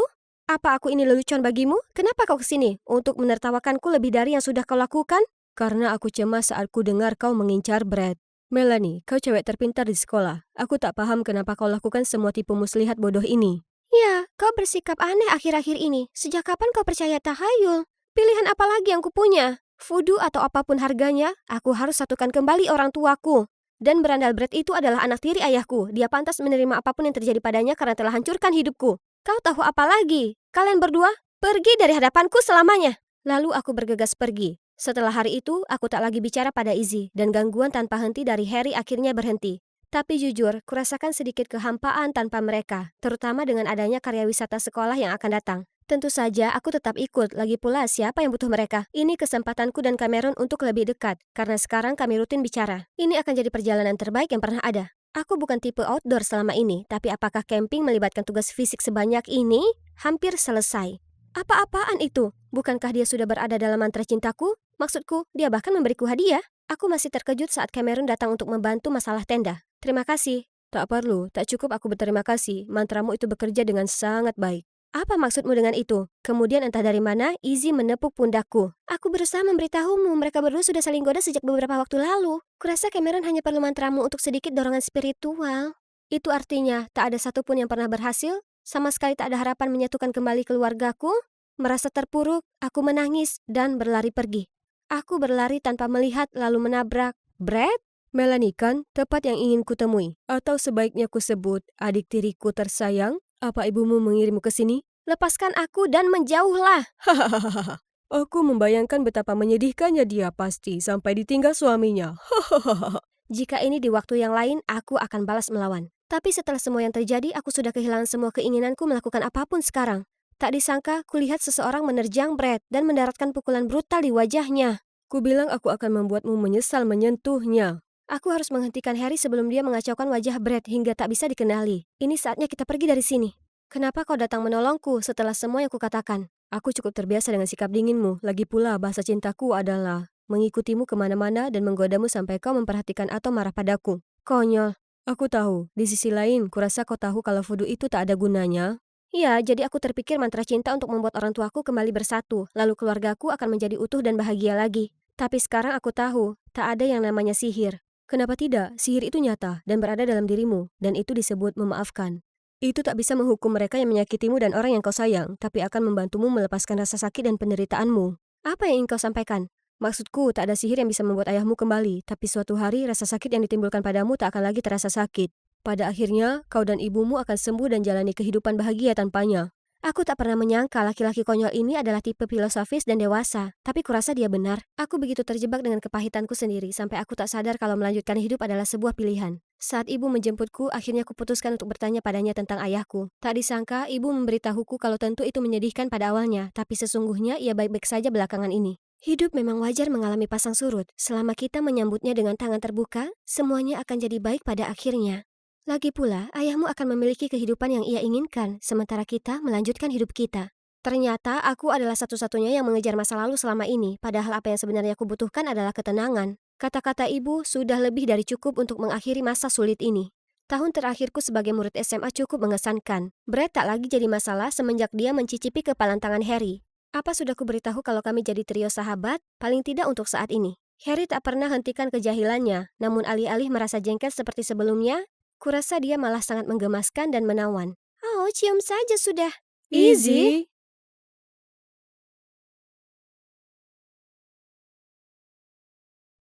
[SPEAKER 2] Apa aku ini lelucon bagimu? Kenapa kau kesini? Untuk menertawakanku lebih dari yang sudah kau lakukan? Karena aku cemas saat ku dengar kau mengincar Brad. Melanie, kau cewek terpintar di sekolah. Aku tak paham kenapa kau lakukan semua tipu muslihat bodoh ini. Ya, kau bersikap aneh akhir-akhir ini. Sejak kapan kau percaya tahayul? Pilihan apa lagi yang kupunya? Voodoo atau apapun harganya, aku harus satukan kembali orang tuaku. Dan berandal Brad itu adalah anak tiri ayahku. Dia pantas menerima apapun yang terjadi padanya karena telah hancurkan hidupku. Kau tahu apa lagi? Kalian berdua, pergi dari hadapanku selamanya. Lalu aku bergegas pergi. Setelah hari itu, aku tak lagi bicara pada Izzy, dan gangguan tanpa henti dari Harry akhirnya berhenti. Tapi jujur, kurasakan sedikit kehampaan tanpa mereka, terutama dengan adanya karya wisata sekolah yang akan datang. Tentu saja aku tetap ikut, lagi pula siapa yang butuh mereka. Ini kesempatanku dan Cameron untuk lebih dekat, karena sekarang kami rutin bicara. Ini akan jadi perjalanan terbaik yang pernah ada. Aku bukan tipe outdoor selama ini, tapi apakah camping melibatkan tugas fisik sebanyak ini? Hampir selesai. Apa-apaan itu? Bukankah dia sudah berada dalam mantra cintaku? Maksudku, dia bahkan memberiku hadiah. Aku masih terkejut saat Cameron datang untuk membantu masalah tenda. Terima kasih. Tak perlu, tak cukup aku berterima kasih. Mantramu itu bekerja dengan sangat baik. Apa maksudmu dengan itu? Kemudian entah dari mana, Izzy menepuk pundakku. Aku berusaha memberitahumu, mereka berdua sudah saling goda sejak beberapa waktu lalu. Kurasa Cameron hanya perlu mantramu untuk sedikit dorongan spiritual. Itu artinya, tak ada satupun yang pernah berhasil? Sama sekali tak ada harapan menyatukan kembali keluargaku? Merasa terpuruk, aku menangis dan berlari pergi. Aku berlari tanpa melihat lalu menabrak Brad? Melanie kan, tepat yang ingin kutemui. Atau sebaiknya kusebut adik tiriku tersayang? Apa ibumu mengirimmu ke sini? Lepaskan aku dan menjauhlah. Hahaha. Aku membayangkan betapa menyedihkannya dia pasti sampai ditinggal suaminya. Hahaha. Jika ini di waktu yang lain, aku akan balas melawan. Tapi setelah semua yang terjadi, aku sudah kehilangan semua keinginanku melakukan apapun sekarang. Tak disangka, kulihat seseorang menerjang Brad dan mendaratkan pukulan brutal di wajahnya. Kubilang aku akan membuatmu menyesal menyentuhnya. Aku harus menghentikan Harry sebelum dia mengacaukan wajah Brad hingga tak bisa dikenali. Ini saatnya kita pergi dari sini. Kenapa kau datang menolongku setelah semua yang kukatakan? Aku cukup terbiasa dengan sikap dinginmu. Lagi pula bahasa cintaku adalah mengikutimu kemana-mana dan menggodamu sampai kau memperhatikan atau marah padaku. Konyol. Aku tahu. Di sisi lain, kurasa kau tahu kalau voodoo itu tak ada gunanya. Ya, jadi aku terpikir mantra cinta untuk membuat orang tuaku kembali bersatu. Lalu keluargaku akan menjadi utuh dan bahagia lagi. Tapi sekarang aku tahu, tak ada yang namanya sihir. Kenapa tidak? Sihir itu nyata dan berada dalam dirimu, dan itu disebut memaafkan. Itu tak bisa menghukum mereka yang menyakitimu dan orang yang kau sayang, tapi akan membantumu melepaskan rasa sakit dan penderitaanmu. Apa yang ingin kau sampaikan? Maksudku, tak ada sihir yang bisa membuat ayahmu kembali, tapi suatu hari rasa sakit yang ditimbulkan padamu tak akan lagi terasa sakit. Pada akhirnya, kau dan ibumu akan sembuh dan jalani kehidupan bahagia tanpanya. Aku tak pernah menyangka laki-laki konyol ini adalah tipe filosofis dan dewasa, tapi kurasa dia benar. Aku begitu terjebak dengan kepahitanku sendiri sampai aku tak sadar kalau melanjutkan hidup adalah sebuah pilihan. Saat ibu menjemputku, akhirnya kuputuskan untuk bertanya padanya tentang ayahku. Tak disangka, ibu memberitahuku kalau tentu itu menyedihkan pada awalnya, tapi sesungguhnya ia baik-baik saja belakangan ini. Hidup memang wajar mengalami pasang surut. Selama kita menyambutnya dengan tangan terbuka, semuanya akan jadi baik pada akhirnya. Lagi pula, ayahmu akan memiliki kehidupan yang ia inginkan, sementara kita melanjutkan hidup kita. Ternyata aku adalah satu-satunya yang mengejar masa lalu selama ini, padahal apa yang sebenarnya aku butuhkan adalah ketenangan. Kata-kata ibu sudah lebih dari cukup untuk mengakhiri masa sulit ini. Tahun terakhirku sebagai murid SMA cukup mengesankan. Brad tak lagi jadi masalah semenjak dia mencicipi kepalan tangan Harry. Apa sudah kuberitahu kalau kami jadi trio sahabat? Paling tidak untuk saat ini. Harry tak pernah hentikan kejahilannya, namun alih-alih merasa jengkel seperti sebelumnya, kurasa dia malah sangat menggemaskan dan menawan. Oh, cium saja sudah.
[SPEAKER 1] Easy.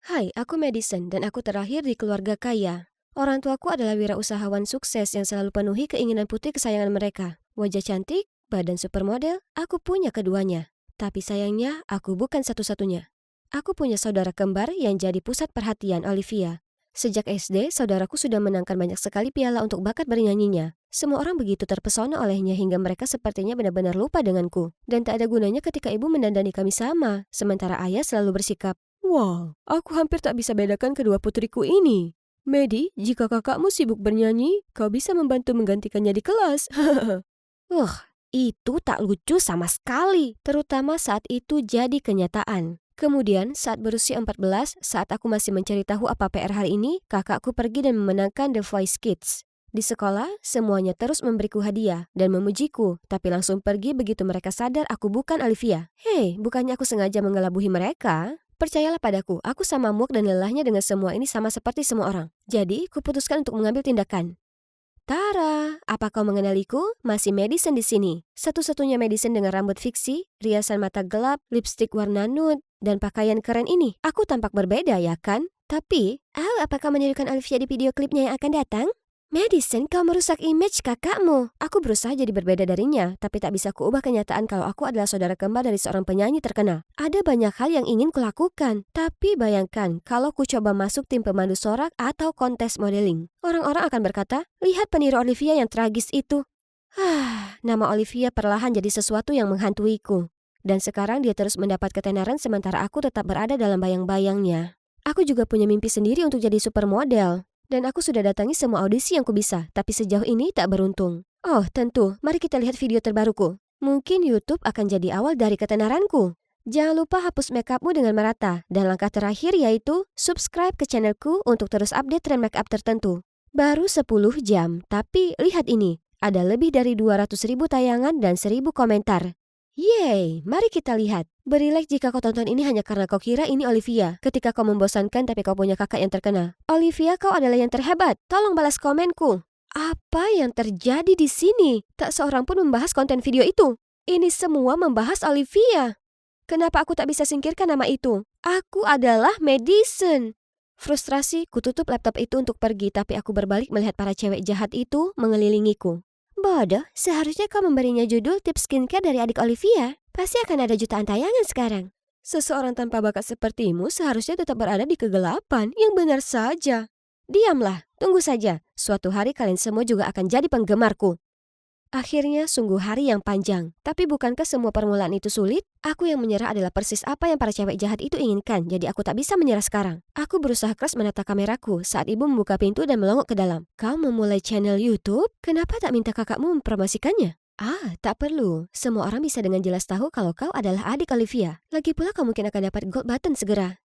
[SPEAKER 1] Hai, aku Madison dan aku terlahir di keluarga kaya. Orang tuaku adalah wirausahawan sukses yang selalu penuhi keinginan putri kesayangan mereka. Wajah cantik, badan supermodel, aku punya keduanya. Tapi sayangnya, aku bukan satu-satunya. Aku punya saudara kembar yang jadi pusat perhatian Olivia. Sejak SD, saudaraku sudah menangkan banyak sekali piala untuk bakat bernyanyinya. Semua orang begitu terpesona olehnya hingga mereka sepertinya benar-benar lupa denganku. Dan tak ada gunanya ketika ibu mendandani kami sama, sementara ayah selalu bersikap, "Wah, aku hampir tak bisa bedakan kedua putriku ini. Medi, jika kakakmu sibuk bernyanyi, kau bisa membantu menggantikannya di kelas." Itu tak lucu sama sekali, terutama saat itu jadi kenyataan. Kemudian, saat berusia 14, saat aku masih mencari tahu apa PR hari ini, kakakku pergi dan memenangkan The Voice Kids. Di sekolah, semuanya terus memberiku hadiah dan memujiku, tapi langsung pergi begitu mereka sadar aku bukan Olivia. Hei, bukannya aku sengaja mengelabuhi mereka? Percayalah padaku, aku sama muak dan lelahnya dengan semua ini sama seperti semua orang. Jadi, kuputuskan untuk mengambil tindakan. Tara, apa kau mengenaliku? Masih Madison di sini. Satu-satunya Madison dengan rambut fiksi, riasan mata gelap, lipstik warna nude, dan pakaian keren ini. Aku tampak berbeda, ya kan? Tapi, apakah menirukan Olivia di video klipnya yang akan datang? Madison, kau merusak image kakakmu. Aku berusaha jadi berbeda darinya, tapi tak bisa kuubah kenyataan kalau aku adalah saudara kembar dari seorang penyanyi terkenal. Ada banyak hal yang ingin kulakukan, tapi bayangkan kalau ku coba masuk tim pemandu sorak atau kontes modeling. Orang-orang akan berkata, lihat peniru Olivia yang tragis itu. Nama Olivia perlahan jadi sesuatu yang menghantuiku. Dan sekarang dia terus mendapat ketenaran sementara aku tetap berada dalam bayang-bayangnya. Aku juga punya mimpi sendiri untuk jadi supermodel. Dan aku sudah datangi semua audisi yang ku bisa, tapi sejauh ini tak beruntung. Oh, tentu, mari kita lihat video terbaruku. Mungkin YouTube akan jadi awal dari ketenaranku. Jangan lupa hapus makeupmu dengan merata. Dan langkah terakhir yaitu subscribe ke channelku untuk terus update tren makeup tertentu. Baru 10 jam, tapi lihat ini. Ada lebih dari 200.000 tayangan dan 1.000 komentar. Yeay, mari kita lihat. Beri like jika kau tonton ini hanya karena kau kira ini Olivia. Ketika kau membosankan tapi kau punya kakak yang terkenal. Olivia, kau adalah yang terhebat. Tolong balas komenku. Apa yang terjadi di sini? Tak seorang pun membahas konten video itu. Ini semua membahas Olivia. Kenapa aku tak bisa singkirkan nama itu? Aku adalah Madison. Frustrasi, kututup laptop itu untuk pergi, tapi aku berbalik melihat para cewek jahat itu mengelilingiku. Bodoh, seharusnya kau memberinya judul tips skincare dari adik Olivia. Pasti akan ada jutaan tayangan sekarang. Seseorang tanpa bakat sepertimu seharusnya tetap berada di kegelapan. Yang benar saja. Diamlah, tunggu saja. Suatu hari kalian semua juga akan jadi penggemarku. Akhirnya sungguh hari yang panjang. Tapi bukankah semua permulaan itu sulit? Aku yang menyerah adalah persis apa yang para cewek jahat itu inginkan. Jadi aku tak bisa menyerah sekarang. Aku berusaha keras menata kameraku saat ibu membuka pintu dan melongok ke dalam. Kau memulai channel YouTube? Kenapa tak minta kakakmu mempromosikannya? Tak perlu. Semua orang bisa dengan jelas tahu kalau kau adalah adik Olivia. Lagi pula kau mungkin akan dapat gold button segera.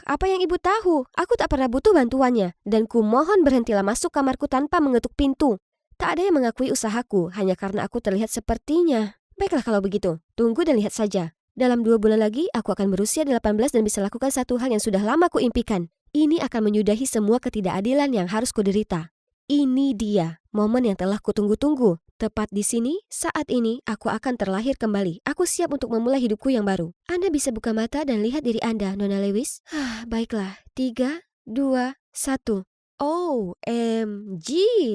[SPEAKER 1] Apa yang ibu tahu? Aku tak pernah butuh bantuannya. Dan ku mohon berhentilah masuk kamarku tanpa mengetuk pintu. Tak ada yang mengakui usahaku hanya karena aku terlihat sepertinya. Baiklah kalau begitu, tunggu dan lihat saja. Dalam 2 bulan lagi, aku akan berusia 18 dan bisa lakukan satu hal yang sudah lama kuimpikan. Ini akan menyudahi semua ketidakadilan yang harus kuderita. Ini dia, momen yang telah kutunggu-tunggu.
[SPEAKER 2] Tepat di sini, saat ini, aku akan terlahir kembali. Aku siap untuk memulai hidupku yang baru.
[SPEAKER 1] Anda bisa buka mata dan lihat diri Anda, Nona Lewis. Baiklah. 3, 2, 1. OMG,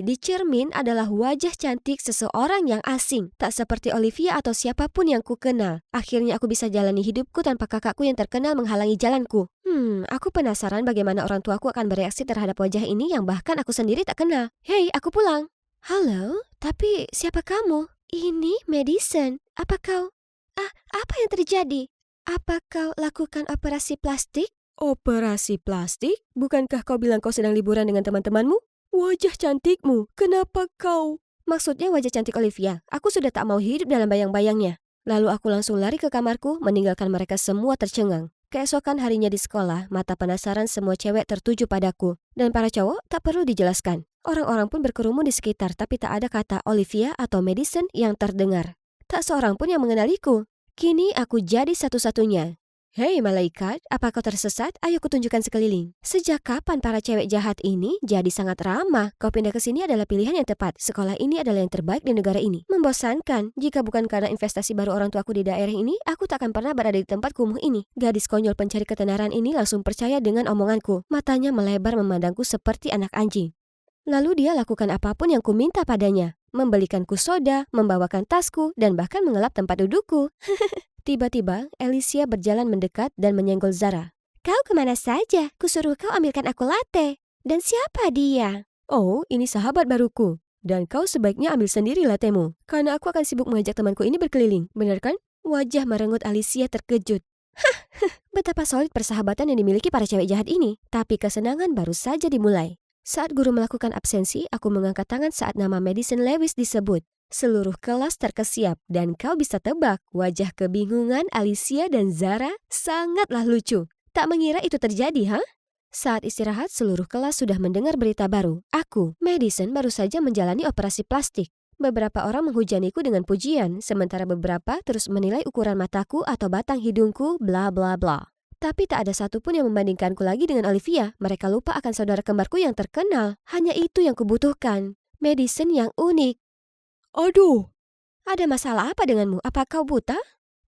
[SPEAKER 1] di cermin adalah wajah cantik seseorang yang asing. Tak seperti Olivia atau siapapun yang ku kenal. Akhirnya aku bisa jalani hidupku tanpa kakakku yang terkenal menghalangi jalanku. Aku penasaran bagaimana orang tuaku akan bereaksi terhadap wajah ini yang bahkan aku sendiri tak kenal. Hei, aku pulang. Halo, tapi siapa kamu? Ini Madison. Apa yang terjadi? Apa kau lakukan operasi plastik?
[SPEAKER 2] Operasi plastik? Bukankah kau bilang kau sedang liburan dengan teman-temanmu? Wajah cantikmu, kenapa kau?
[SPEAKER 1] Maksudnya wajah cantik Olivia. Aku sudah tak mau hidup dalam bayang-bayangnya. Lalu aku langsung lari ke kamarku, meninggalkan mereka semua tercengang. Keesokan harinya di sekolah, mata penasaran semua cewek tertuju padaku. Dan para cowok tak perlu dijelaskan. Orang-orang pun berkerumun di sekitar, tapi tak ada kata Olivia atau Madison yang terdengar. Tak seorang pun yang mengenaliku. Kini aku jadi satu-satunya. Hei malaikat, apa kau tersesat? Ayo kutunjukkan sekeliling. Sejak kapan para cewek jahat ini jadi sangat ramah? Kau pindah ke sini adalah pilihan yang tepat. Sekolah ini adalah yang terbaik di negara ini. Membosankan. Jika bukan karena investasi baru orang tuaku di daerah ini, aku tak akan pernah berada di tempat kumuh ini. Gadis konyol pencari ketenaran ini langsung percaya dengan omonganku. Matanya melebar memandangku seperti anak anjing. Lalu dia lakukan apapun yang kuminta padanya. Membelikanku soda, membawakan tasku, dan bahkan mengelap tempat dudukku. Tiba-tiba, Alicia berjalan mendekat dan menyenggol Zara. Kau kemana saja? Kusuruh kau ambilkan aku latte. Dan siapa dia?
[SPEAKER 2] Oh, ini sahabat baruku. Dan kau sebaiknya ambil sendiri lattemu. Karena aku akan sibuk mengajak temanku ini berkeliling. Benar kan?
[SPEAKER 1] Wajah merengut Alicia terkejut. Betapa solid persahabatan yang dimiliki para cewek jahat ini. Tapi kesenangan baru saja dimulai. Saat guru melakukan absensi, aku mengangkat tangan saat nama Madison Lewis disebut. Seluruh kelas terkesiap dan kau bisa tebak wajah kebingungan Alicia dan Zara sangatlah lucu. Tak mengira itu terjadi, Saat istirahat, seluruh kelas sudah mendengar berita baru. Aku, Madison, baru saja menjalani operasi plastik. Beberapa orang menghujaniku dengan pujian, sementara beberapa terus menilai ukuran mataku atau batang hidungku, bla bla bla. Tapi tak ada satupun yang membandingkanku lagi dengan Olivia. Mereka lupa akan saudara kembarku yang terkenal. Hanya itu yang kubutuhkan. Madison yang unik.
[SPEAKER 2] Aduh,
[SPEAKER 1] Ada masalah apa denganmu? Apa kau buta?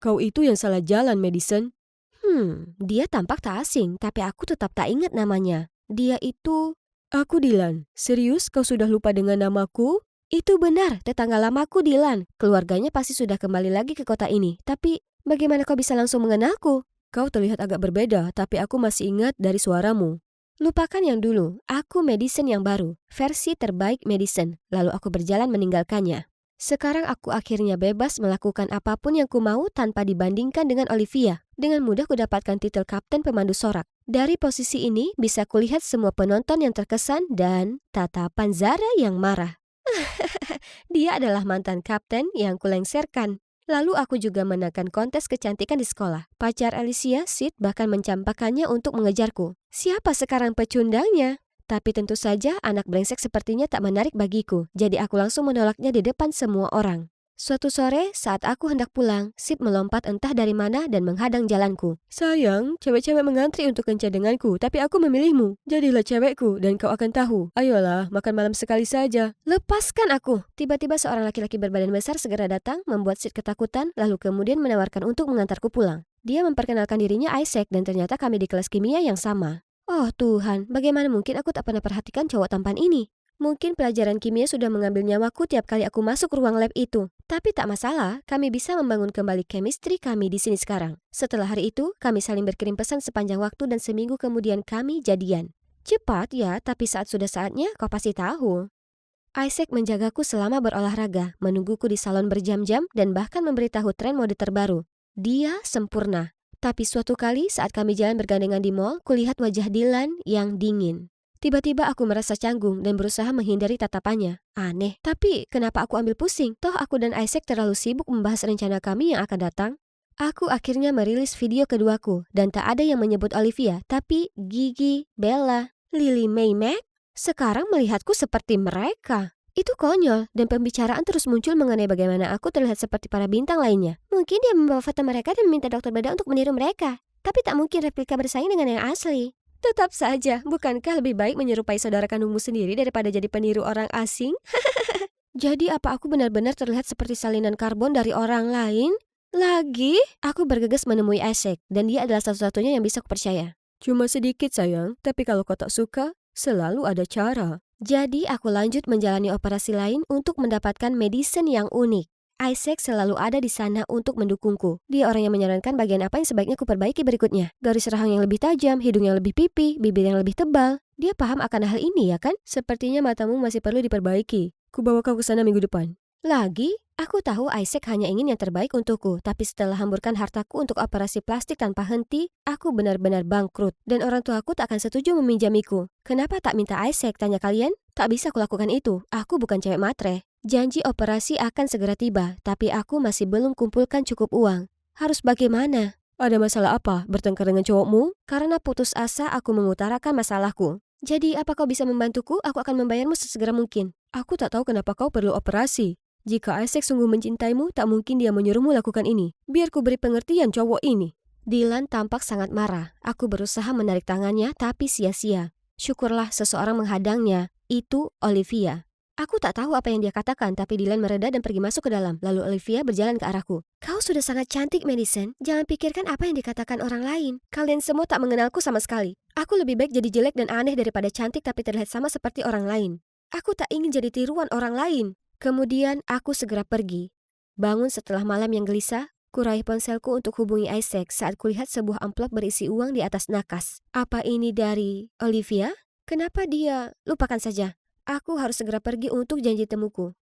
[SPEAKER 2] kau itu yang salah jalan, Madison.
[SPEAKER 1] Dia tampak tak asing, tapi aku tetap tak ingat namanya. Dia itu...
[SPEAKER 2] Aku Dylan. Serius kau sudah lupa dengan namaku?
[SPEAKER 1] Itu benar, tetangga lamaku Dylan. Keluarganya pasti sudah kembali lagi ke kota ini. Tapi, bagaimana kau bisa langsung mengenalku?
[SPEAKER 2] Kau terlihat agak berbeda, tapi aku masih ingat dari suaramu.
[SPEAKER 1] Lupakan yang dulu, aku Madison yang baru. Versi terbaik Madison. Lalu aku berjalan meninggalkannya. Sekarang aku akhirnya bebas melakukan apapun yang ku mau tanpa dibandingkan dengan Olivia. Dengan mudah ku dapatkan titel kapten pemandu sorak. Dari posisi ini bisa kulihat semua penonton yang terkesan dan tatapan Zara yang marah. Dia adalah mantan kapten yang kulengserkan. Lalu aku juga menangkan kontes kecantikan di sekolah. Pacar Alicia, Sid, bahkan mencampakkannya untuk mengejarku. Siapa sekarang pecundangnya? Tapi tentu saja anak brengsek sepertinya tak menarik bagiku, jadi aku langsung menolaknya di depan semua orang. Suatu sore, saat aku hendak pulang, Sid melompat entah dari mana dan menghadang jalanku.
[SPEAKER 2] Sayang, cewek-cewek mengantri untuk kencan denganku, tapi aku memilihmu. Jadilah cewekku dan kau akan tahu. Ayolah, makan malam sekali saja.
[SPEAKER 1] Lepaskan aku! Tiba-tiba seorang laki-laki berbadan besar segera datang, membuat Sid ketakutan, lalu kemudian menawarkan untuk mengantarku pulang. Dia memperkenalkan dirinya Isaac dan ternyata kami di kelas kimia yang sama. Oh Tuhan, bagaimana mungkin aku tak pernah perhatikan cowok tampan ini? Mungkin pelajaran kimia sudah mengambil nyawaku tiap kali aku masuk ruang lab itu. Tapi tak masalah, kami bisa membangun kembali chemistry kami di sini sekarang. Setelah hari itu, kami saling berkirim pesan sepanjang waktu dan seminggu kemudian kami jadian. Cepat ya, tapi saat sudah saatnya kau pasti tahu. Isaac menjagaku selama berolahraga, menungguku di salon berjam-jam dan bahkan memberitahu tren mode terbaru. Dia sempurna. Tapi suatu kali saat kami jalan bergandengan di mall, kulihat wajah Dylan yang dingin. Tiba-tiba aku merasa canggung dan berusaha menghindari tatapannya. Aneh, tapi kenapa aku ambil pusing? Toh aku dan Isaac terlalu sibuk membahas rencana kami yang akan datang. Aku akhirnya merilis video keduaku dan tak ada yang menyebut Olivia, tapi Gigi, Bella, Lily May Mac. Sekarang melihatku seperti mereka. Itu konyol dan pembicaraan terus muncul mengenai bagaimana aku terlihat seperti para bintang lainnya. Mungkin dia membawa foto mereka dan meminta dokter bedah untuk meniru mereka. Tapi tak mungkin replika bersaing dengan yang asli. Tetap saja, bukankah lebih baik menyerupai saudara kandungmu sendiri daripada jadi peniru orang asing? Jadi apa aku benar-benar terlihat seperti salinan karbon dari orang lain? Lagi? Aku bergegas menemui Isaac, dan dia adalah satu-satunya yang bisa kupercaya.
[SPEAKER 2] Cuma sedikit sayang, tapi kalau kau tak suka, selalu ada cara.
[SPEAKER 1] Jadi aku lanjut menjalani operasi lain untuk mendapatkan medicine yang unik. Isaac selalu ada di sana untuk mendukungku. Dia orang yang menyarankan bagian apa yang sebaiknya kuperbaiki berikutnya. Garis rahang yang lebih tajam, hidung yang lebih pipi, bibir yang lebih tebal. Dia paham akan hal ini ya kan?
[SPEAKER 2] Sepertinya matamu masih perlu diperbaiki. Ku bawa kau ke sana minggu depan.
[SPEAKER 1] Lagi? Aku tahu Isaac hanya ingin yang terbaik untukku, tapi setelah hamburkan hartaku untuk operasi plastik tanpa henti, aku benar-benar bangkrut, dan orang tuaku tak akan setuju meminjamiku. Kenapa tak minta Isaac, tanya kalian? Tak bisa kulakukan itu, aku bukan cewek matre. Janji operasi akan segera tiba, tapi aku masih belum kumpulkan cukup uang. Harus bagaimana?
[SPEAKER 2] Ada masalah apa bertengkar dengan cowokmu?
[SPEAKER 1] Karena putus asa aku mengutarakan masalahku. Jadi apa kau bisa membantuku? Aku akan membayarmu sesegera mungkin.
[SPEAKER 2] Aku tak tahu kenapa kau perlu operasi. Jika Isaac sungguh mencintaimu, tak mungkin dia menyuruhmu lakukan ini. Biar ku beri pengertian cowok ini.
[SPEAKER 1] Dylan tampak sangat marah. Aku berusaha menarik tangannya, tapi sia-sia. Syukurlah seseorang menghadangnya. Itu Olivia. Aku tak tahu apa yang dia katakan, tapi Dylan mereda dan pergi masuk ke dalam. Lalu Olivia berjalan ke arahku. Kau sudah sangat cantik, Madison. Jangan pikirkan apa yang dikatakan orang lain. Kalian semua tak mengenalku sama sekali. Aku lebih baik jadi jelek dan aneh daripada cantik tapi terlihat sama seperti orang lain. Aku tak ingin jadi tiruan orang lain. Kemudian aku segera pergi. Bangun setelah malam yang gelisah, kuraih ponselku untuk hubungi Isaac saat kulihat sebuah amplop berisi uang di atas nakas. Apa ini dari Olivia? Kenapa dia? Lupakan saja. Aku harus segera pergi untuk janji temuku.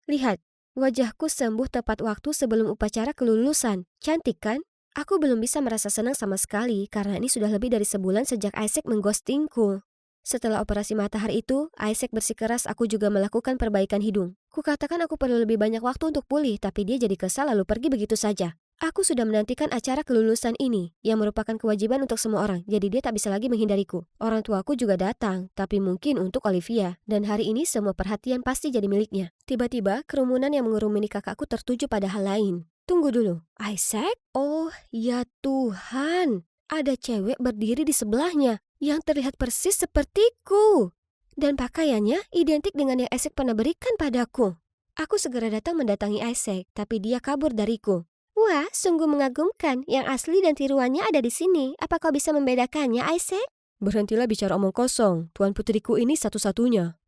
[SPEAKER 1] Lihat, wajahku sembuh tepat waktu sebelum upacara kelulusan. Cantik kan? Aku belum bisa merasa senang sama sekali karena ini sudah lebih dari sebulan sejak Isaac mengghostingku. Setelah operasi mata hari itu, Isaac bersikeras aku juga melakukan perbaikan hidung. Kukatakan aku perlu lebih banyak waktu untuk pulih, tapi dia jadi kesal lalu pergi begitu saja. Aku sudah menantikan acara kelulusan ini, yang merupakan kewajiban untuk semua orang, jadi dia tak bisa lagi menghindariku. Orang tuaku juga datang, tapi mungkin untuk Olivia. Dan hari ini semua perhatian pasti jadi miliknya. Tiba-tiba, kerumunan yang mengurumuni kakakku tertuju pada hal lain. Tunggu dulu, Isaac? Oh, ya Tuhan. Ada cewek berdiri di sebelahnya yang terlihat persis sepertiku. Dan pakaiannya identik dengan yang Isaac pernah berikan padaku. Aku segera datang mendatangi Isaac, tapi dia kabur dariku. Wah, sungguh mengagumkan. Yang asli dan tiruannya ada di sini. Apa kau bisa membedakannya, Isaac?
[SPEAKER 2] Berhentilah bicara omong kosong. Tuan putriku ini satu-satunya.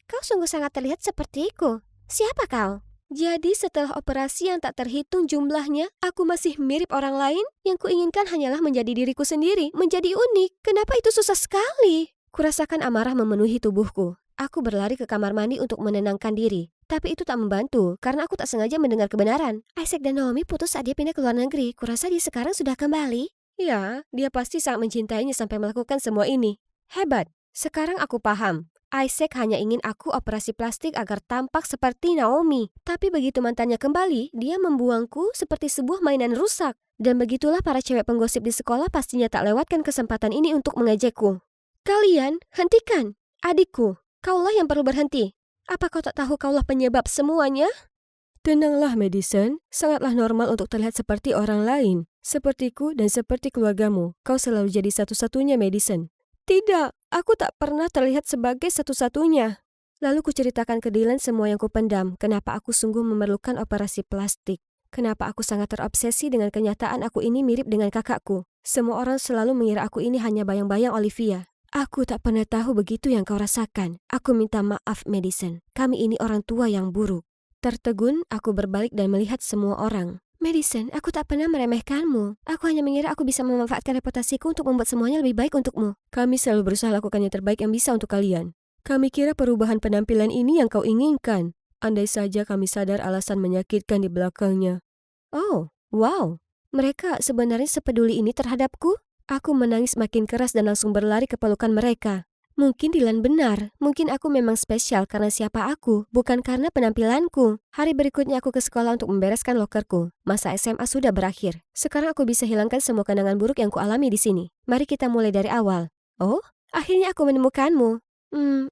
[SPEAKER 1] Kau sungguh sangat terlihat sepertiku. Siapa kau? Jadi setelah operasi yang tak terhitung jumlahnya, aku masih mirip orang lain? Yang kuinginkan hanyalah menjadi diriku sendiri, menjadi unik. Kenapa itu susah sekali? Kurasakan amarah memenuhi tubuhku. Aku berlari ke kamar mandi untuk menenangkan diri. Tapi itu tak membantu, karena aku tak sengaja mendengar kebenaran. Isaac dan Naomi putus saat dia pindah ke luar negeri. Kurasa dia sekarang sudah kembali.
[SPEAKER 2] Ya, dia pasti sangat mencintainya sampai melakukan semua ini.
[SPEAKER 1] Hebat. Sekarang aku paham. Isaac hanya ingin aku operasi plastik agar tampak seperti Naomi. Tapi begitu mantannya kembali, dia membuangku seperti sebuah mainan rusak. Dan begitulah para cewek penggosip di sekolah pastinya tak lewatkan kesempatan ini untuk mengejekku. Kalian, hentikan. Adikku, kaulah yang perlu berhenti. Apa kau tak tahu kaulah penyebab semuanya?
[SPEAKER 2] Tenanglah, Madison. Sangatlah normal untuk terlihat seperti orang lain. Sepertiku dan seperti keluargamu. Kau selalu jadi satu-satunya, Madison.
[SPEAKER 1] Tidak, aku tak pernah terlihat sebagai satu-satunya. Lalu kuceritakan ke Dylan semua yang kupendam, kenapa aku sungguh memerlukan operasi plastik. Kenapa aku sangat terobsesi dengan kenyataan aku ini mirip dengan kakakku. Semua orang selalu mengira aku ini hanya bayang-bayang Olivia. Aku tak pernah tahu begitu yang kau rasakan. Aku minta maaf, Madison. Kami ini orang tua yang buruk. Tertegun, aku berbalik dan melihat semua orang. Madison, aku tak pernah meremehkanmu. Aku hanya mengira aku bisa memanfaatkan reputasiku untuk membuat semuanya lebih baik untukmu.
[SPEAKER 2] Kami selalu berusaha lakukan yang terbaik yang bisa untuk kalian. Kami kira perubahan penampilan ini yang kau inginkan. Andai saja kami sadar alasan menyakitkan di belakangnya.
[SPEAKER 1] Oh, wow. Mereka sebenarnya sepeduli ini terhadapku? Aku menangis makin keras dan langsung berlari ke pelukan mereka. Mungkin Dylan benar, mungkin aku memang spesial karena siapa aku, bukan karena penampilanku. Hari berikutnya aku ke sekolah untuk membereskan lokerku. Masa SMA sudah berakhir. Sekarang aku bisa hilangkan semua kenangan buruk yang kualami di sini. Mari kita mulai dari awal. Oh, akhirnya aku menemukanmu.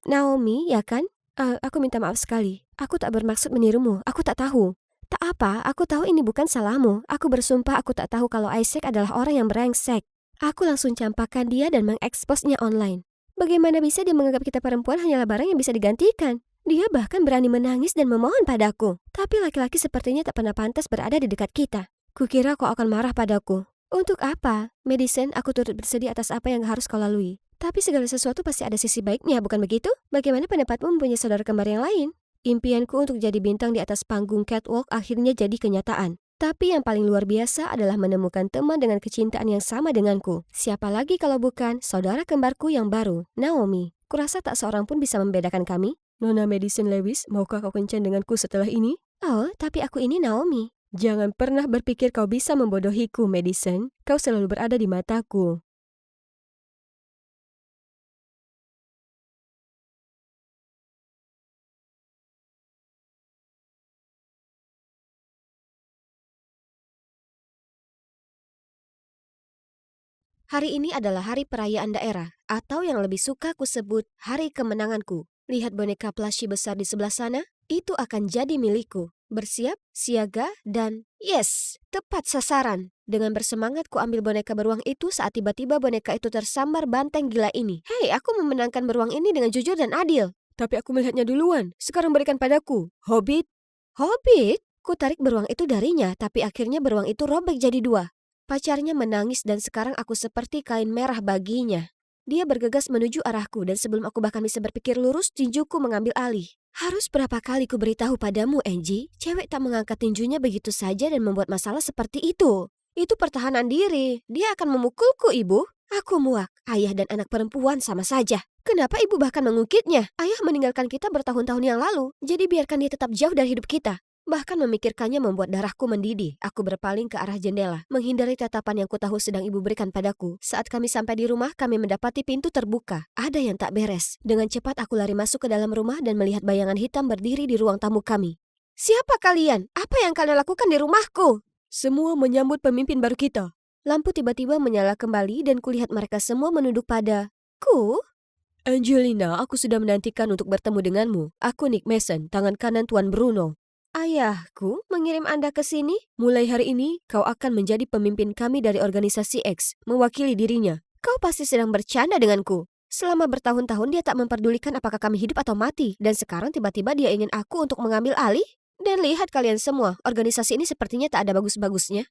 [SPEAKER 1] Naomi, ya kan? Aku minta maaf sekali. Aku tak bermaksud menirumu, aku tak tahu. Tak apa, aku tahu ini bukan salahmu. Aku bersumpah aku tak tahu kalau Isaac adalah orang yang brengsek. Aku langsung campakkan dia dan mengeksposnya online. Bagaimana bisa dia menganggap kita perempuan hanyalah barang yang bisa digantikan?
[SPEAKER 2] Dia bahkan berani menangis dan memohon padaku. Tapi laki-laki sepertinya tak pernah pantas berada di dekat kita. Kukira kau akan marah padaku. Untuk apa? Madison, aku turut bersedih atas apa yang harus kau lalui. Tapi segala sesuatu pasti ada sisi baiknya, bukan begitu? Bagaimana pendapatmu mempunyai saudara kembar yang lain? Impianku untuk jadi bintang di atas panggung catwalk akhirnya jadi kenyataan. Tapi yang paling luar biasa adalah menemukan teman dengan kecintaan yang sama denganku. Siapa lagi kalau bukan saudara kembarku yang baru, Naomi. Kurasa tak seorang pun bisa membedakan kami. Nona Madison Lewis, maukah kau kencan denganku setelah ini? Oh, tapi aku ini Naomi. Jangan pernah berpikir kau bisa membodohiku, Madison. Kau selalu berada di mataku.
[SPEAKER 1] Hari ini adalah hari perayaan daerah, atau yang lebih suka kusebut hari kemenanganku. Lihat boneka plushie besar di sebelah sana? Itu akan jadi milikku. Bersiap, siaga, dan yes, tepat sasaran. Dengan bersemangat ku ambil boneka beruang itu saat tiba-tiba boneka itu tersambar banteng gila ini. Hei, aku memenangkan beruang ini dengan jujur dan adil.
[SPEAKER 2] Tapi aku melihatnya duluan. Sekarang berikan padaku. Hobbit.
[SPEAKER 1] Hobbit? Ku tarik beruang itu darinya, tapi akhirnya beruang itu robek jadi dua. Pacarnya menangis dan sekarang aku seperti kain merah baginya. Dia bergegas menuju arahku dan sebelum aku bahkan bisa berpikir lurus, tinjuku mengambil alih. Harus berapa kali ku beritahu padamu, Angie? Cewek tak mengangkat tinjunya begitu saja dan membuat masalah seperti itu. Itu pertahanan diri. Dia akan memukulku, ibu. Aku muak. Ayah dan anak perempuan sama saja. Kenapa ibu bahkan mengungkitnya? Ayah meninggalkan kita bertahun-tahun yang lalu. Jadi biarkan dia tetap jauh dari hidup kita. Bahkan memikirkannya membuat darahku mendidih. Aku berpaling ke arah jendela, menghindari tatapan yang kutahu sedang ibu berikan padaku. Saat kami sampai di rumah, kami mendapati pintu terbuka. Ada yang tak beres. Dengan cepat aku lari masuk ke dalam rumah dan melihat bayangan hitam berdiri di ruang tamu kami. Siapa kalian? Apa yang kalian lakukan di rumahku?
[SPEAKER 2] Semua menyambut pemimpin baru kita.
[SPEAKER 1] Lampu tiba-tiba menyala kembali dan kulihat mereka semua menunduk padaku.
[SPEAKER 2] Angelina, aku sudah menantikan untuk bertemu denganmu. Aku Nick Mason, tangan kanan Tuan Bruno.
[SPEAKER 1] Ayahku mengirim Anda ke sini?
[SPEAKER 2] Mulai hari ini, kau akan menjadi pemimpin kami dari organisasi X, mewakili dirinya.
[SPEAKER 1] Kau pasti sedang bercanda denganku. Selama bertahun-tahun dia tak memperdulikan apakah kami hidup atau mati. Dan sekarang tiba-tiba dia ingin aku untuk mengambil alih? Dan lihat kalian semua, organisasi ini sepertinya tak ada bagus-bagusnya.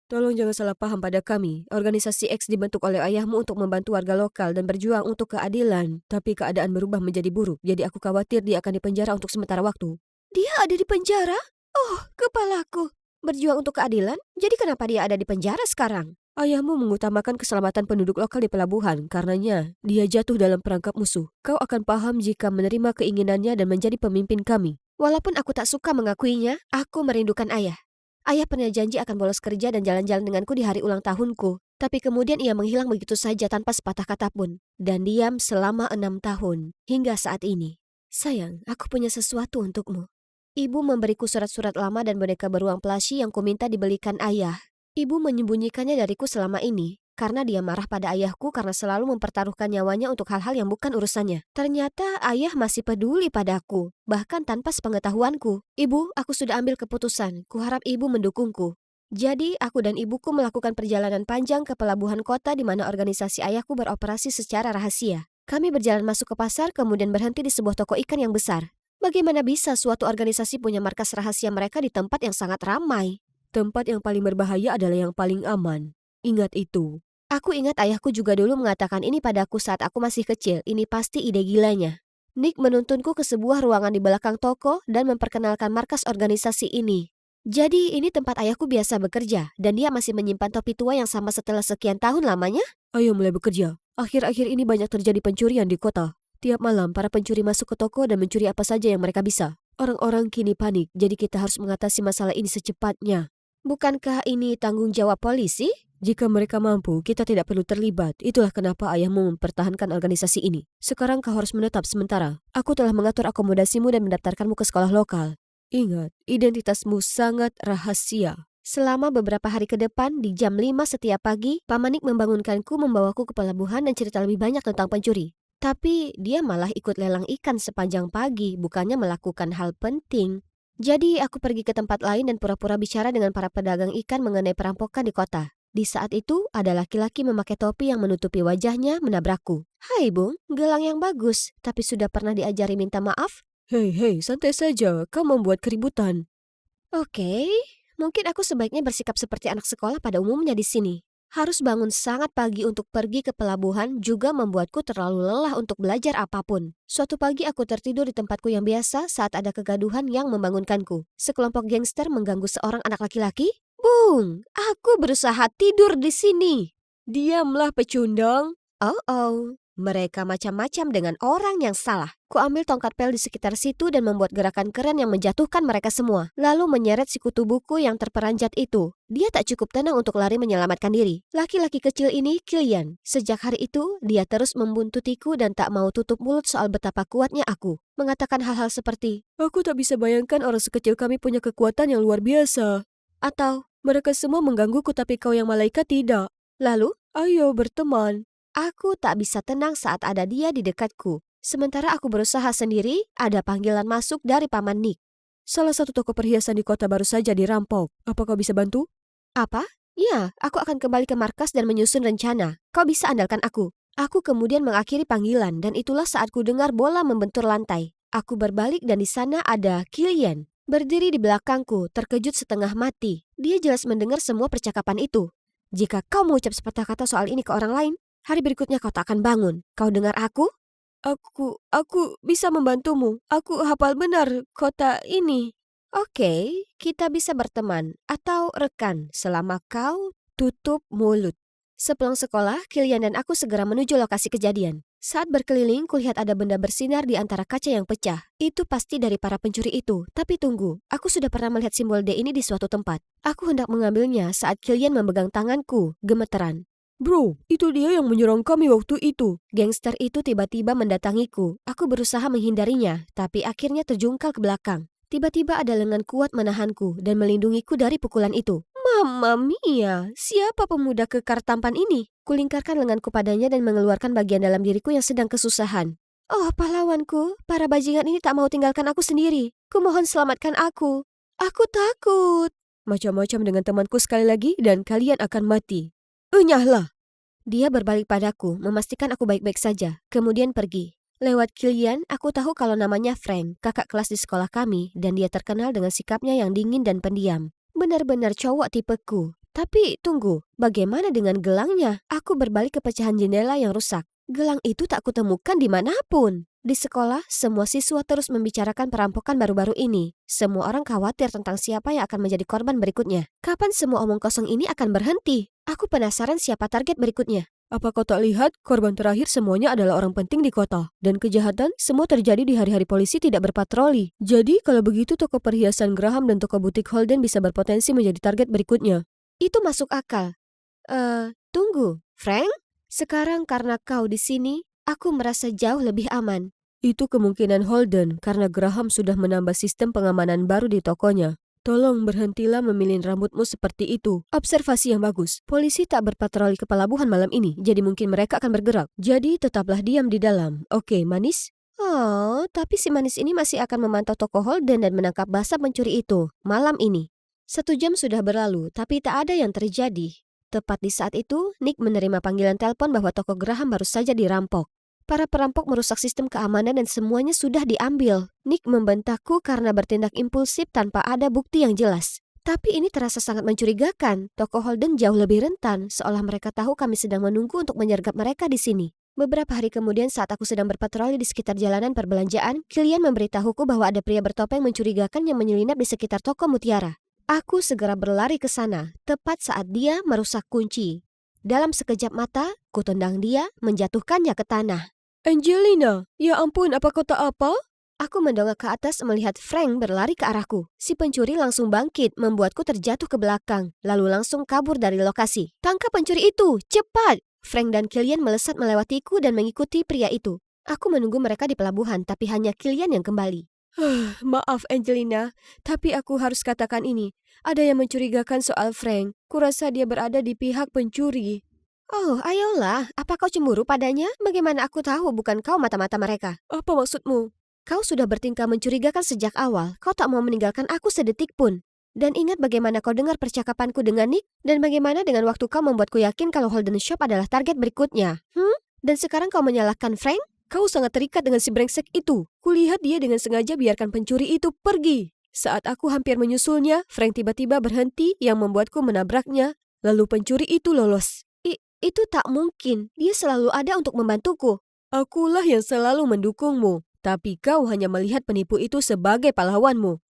[SPEAKER 2] Tolong jangan salah paham pada kami. Organisasi X dibentuk oleh ayahmu untuk membantu warga lokal dan berjuang untuk keadilan. Tapi keadaan berubah menjadi buruk, jadi aku khawatir dia akan dipenjara untuk sementara waktu.
[SPEAKER 1] Dia ada di penjara? Oh, kepalaku. Berjuang untuk keadilan? Jadi kenapa dia ada di penjara sekarang?
[SPEAKER 2] Ayahmu mengutamakan keselamatan penduduk lokal di pelabuhan, karenanya dia jatuh dalam perangkap musuh. Kau akan paham jika menerima keinginannya dan menjadi pemimpin kami.
[SPEAKER 1] Walaupun aku tak suka mengakuinya, aku merindukan ayah. Ayah pernah janji akan bolos kerja dan jalan-jalan denganku di hari ulang tahunku. Tapi kemudian ia menghilang begitu saja tanpa sepatah kata pun. Dan diam selama 6 tahun, hingga saat ini. Sayang, aku punya sesuatu untukmu. Ibu memberiku surat-surat lama dan boneka beruang plushie yang kuminta dibelikan ayah. Ibu menyembunyikannya dariku selama ini, karena dia marah pada ayahku karena selalu mempertaruhkan nyawanya untuk hal-hal yang bukan urusannya. Ternyata ayah masih peduli padaku, bahkan tanpa sepengetahuanku. Ibu, aku sudah ambil keputusan. Kuharap ibu mendukungku. Jadi, aku dan ibuku melakukan perjalanan panjang ke pelabuhan kota di mana organisasi ayahku beroperasi secara rahasia. Kami berjalan masuk ke pasar, kemudian berhenti di sebuah toko ikan yang besar. Bagaimana bisa suatu organisasi punya markas rahasia mereka di tempat yang sangat ramai?
[SPEAKER 2] Tempat yang paling berbahaya adalah yang paling aman. Ingat itu.
[SPEAKER 1] Aku ingat ayahku juga dulu mengatakan ini padaku saat aku masih kecil. Ini pasti ide gilanya. Nick menuntunku ke sebuah ruangan di belakang toko dan memperkenalkan markas organisasi ini. Jadi ini tempat ayahku biasa bekerja dan dia masih menyimpan topi tua yang sama setelah sekian tahun lamanya?
[SPEAKER 2] Ayo mulai bekerja. Akhir-akhir ini banyak terjadi pencurian di kota. Tiap malam, para pencuri masuk ke toko dan mencuri apa saja yang mereka bisa. Orang-orang kini panik, jadi kita harus mengatasi masalah ini secepatnya.
[SPEAKER 1] Bukankah ini tanggung jawab polisi?
[SPEAKER 2] Jika mereka mampu, kita tidak perlu terlibat. Itulah kenapa ayahmu mempertahankan organisasi ini. Sekarang kau harus menetap sementara. Aku telah mengatur akomodasimu dan mendaftarkanmu ke sekolah lokal. Ingat, identitasmu sangat rahasia.
[SPEAKER 1] Selama beberapa hari ke depan, di jam 5 setiap pagi, Pamanik membangunkanku membawaku ke pelabuhan dan cerita lebih banyak tentang pencuri. Tapi dia malah ikut lelang ikan sepanjang pagi, bukannya melakukan hal penting. Jadi aku pergi ke tempat lain dan pura-pura bicara dengan para pedagang ikan mengenai perampokan di kota. Di saat itu, ada laki-laki memakai topi yang menutupi wajahnya menabrakku. Hai Bung, gelang yang bagus, tapi sudah pernah diajari minta maaf?
[SPEAKER 2] Hei, hei, santai saja. Kau membuat keributan.
[SPEAKER 1] Oke, mungkin aku sebaiknya bersikap seperti anak sekolah pada umumnya di sini. Harus bangun sangat pagi untuk pergi ke pelabuhan juga membuatku terlalu lelah untuk belajar apapun. Suatu pagi aku tertidur di tempatku yang biasa saat ada kegaduhan yang membangunkanku. Sekelompok gangster mengganggu seorang anak laki-laki. Bung, aku berusaha tidur di sini.
[SPEAKER 2] Diamlah, pecundang.
[SPEAKER 1] Oh, mereka macam-macam dengan orang yang salah. Kuambil tongkat pel di sekitar situ dan membuat gerakan keren yang menjatuhkan mereka semua. Lalu menyeret si kutu buku yang terperanjat itu. Dia tak cukup tenang untuk lari menyelamatkan diri. Laki-laki kecil ini, Kilian. Sejak hari itu, dia terus membuntutiku dan tak mau tutup mulut soal betapa kuatnya aku. Mengatakan hal-hal seperti,
[SPEAKER 2] Aku tak bisa bayangkan orang sekecil kami punya kekuatan yang luar biasa.
[SPEAKER 1] atau,
[SPEAKER 2] Mereka semua menggangguku tapi kau yang malaikat tidak.
[SPEAKER 1] lalu,
[SPEAKER 2] Ayo berteman.
[SPEAKER 1] aku tak bisa tenang saat ada dia di dekatku. Sementara aku berusaha sendiri, ada panggilan masuk dari Paman Nick.
[SPEAKER 2] Salah satu toko perhiasan di kota baru saja dirampok. Apa kau bisa bantu?
[SPEAKER 1] Apa? Ya, aku akan kembali ke markas dan menyusun rencana. Kau bisa andalkan aku. Aku kemudian mengakhiri panggilan dan itulah saat ku dengar bola membentur lantai. Aku berbalik dan di sana ada Kilian. Berdiri di belakangku, terkejut setengah mati. Dia jelas mendengar semua percakapan itu. Jika kau mengucap sepatah kata soal ini ke orang lain, hari berikutnya kau tak akan bangun. Kau dengar aku?
[SPEAKER 2] Aku bisa membantumu. Aku hafal benar kota ini.
[SPEAKER 1] Oke, kita bisa berteman atau rekan selama kau tutup mulut. Sepulang sekolah, Kilian dan aku segera menuju lokasi kejadian. Saat berkeliling, kulihat ada benda bersinar di antara kaca yang pecah. Itu pasti dari para pencuri itu. Tapi tunggu, aku sudah pernah melihat simbol D ini di suatu tempat. Aku hendak mengambilnya saat Kilian memegang tanganku, gemeteran.
[SPEAKER 2] Bro, itu dia yang menyerang kami waktu itu.
[SPEAKER 1] Gangster itu tiba-tiba mendatangiku. Aku berusaha menghindarinya, tapi akhirnya terjungkal ke belakang. Tiba-tiba ada lengan kuat menahanku dan melindungiku dari pukulan itu. Mamma mia, siapa pemuda kekar tampan ini? Kulingkarkan lenganku padanya dan mengeluarkan bagian dalam diriku yang sedang kesusahan. Oh pahlawanku, para bajingan ini tak mau tinggalkan aku sendiri. Kumohon selamatkan aku. Aku takut.
[SPEAKER 2] Macam-macam dengan temanku sekali lagi dan kalian akan mati. Enyahlah.
[SPEAKER 1] Dia berbalik padaku, memastikan aku baik-baik saja, kemudian pergi. Lewat Kilian, aku tahu kalau namanya Frank, kakak kelas di sekolah kami, dan dia terkenal dengan sikapnya yang dingin dan pendiam. Benar-benar cowok tipeku. Tapi tunggu, bagaimana dengan gelangnya? Aku berbalik ke pecahan jendela yang rusak. Gelang itu tak kutemukan dimanapun. Di sekolah, semua siswa terus membicarakan perampokan baru-baru ini. Semua orang khawatir tentang siapa yang akan menjadi korban berikutnya. Kapan semua omong kosong ini akan berhenti? Aku penasaran siapa target berikutnya.
[SPEAKER 2] Apa kau tak lihat korban terakhir semuanya adalah orang penting di kota? Dan kejahatan semua terjadi di hari-hari polisi tidak berpatroli. Jadi kalau begitu toko perhiasan Graham dan toko butik Holden bisa berpotensi menjadi target berikutnya.
[SPEAKER 1] Itu masuk akal. Tunggu, Frank? Sekarang karena kau di sini, aku merasa jauh lebih aman.
[SPEAKER 2] Itu kemungkinan Holden karena Graham sudah menambah sistem pengamanan baru di tokonya. Tolong berhentilah memilih rambutmu seperti itu. Observasi yang bagus. Polisi tak berpatroli ke pelabuhan malam ini, jadi mungkin mereka akan bergerak. Jadi tetaplah diam di dalam. Oke, manis?
[SPEAKER 1] Oh, tapi si manis ini masih akan memantau toko Holden dan menangkap basah pencuri itu malam ini. 1 jam sudah berlalu, tapi tak ada yang terjadi. Tepat di saat itu, Nick menerima panggilan telepon bahwa toko Graham baru saja dirampok. Para perampok merusak sistem keamanan dan semuanya sudah diambil. Nick membentakku karena bertindak impulsif tanpa ada bukti yang jelas. Tapi ini terasa sangat mencurigakan. Toko Holden jauh lebih rentan, seolah mereka tahu kami sedang menunggu untuk menyergap mereka di sini. Beberapa hari kemudian saat aku sedang berpatroli di sekitar jalanan perbelanjaan, Kilian memberitahuku bahwa ada pria bertopeng mencurigakan yang menyelinap di sekitar toko Mutiara. Aku segera berlari ke sana, tepat saat dia merusak kunci. Dalam sekejap mata, kutendang dia, menjatuhkannya ke tanah.
[SPEAKER 2] Angelina, ya ampun, apa kau tak apa?
[SPEAKER 1] Aku mendongak ke atas melihat Frank berlari ke arahku. Si pencuri langsung bangkit, membuatku terjatuh ke belakang, lalu langsung kabur dari lokasi. Tangkap pencuri itu, cepat! Frank dan Kilian melesat melewatiku dan mengikuti pria itu. Aku menunggu mereka di pelabuhan, tapi hanya Kilian yang kembali.
[SPEAKER 2] Maaf Angelina, tapi aku harus katakan ini. Ada yang mencurigakan soal Frank. Kurasa dia berada di pihak pencuri.
[SPEAKER 1] Oh, ayolah. Apa kau cemburu padanya? Bagaimana aku tahu bukan kau mata-mata mereka?
[SPEAKER 2] Apa maksudmu?
[SPEAKER 1] Kau sudah bertingkah mencurigakan sejak awal. Kau tak mau meninggalkan aku sedetik pun. Dan ingat bagaimana kau dengar percakapanku dengan Nick? Dan bagaimana dengan waktu kau membuatku yakin kalau Holden Shop adalah target berikutnya? Dan sekarang kau menyalahkan Frank?
[SPEAKER 2] Kau sangat terikat dengan si brengsek itu. Kulihat dia dengan sengaja biarkan pencuri itu pergi. Saat aku hampir menyusulnya, Frank tiba-tiba berhenti yang membuatku menabraknya. Lalu pencuri itu lolos.
[SPEAKER 1] Itu tak mungkin. Dia selalu ada untuk membantuku.
[SPEAKER 2] Akulah yang selalu mendukungmu. Tapi kau hanya melihat penipu itu sebagai pahlawanmu.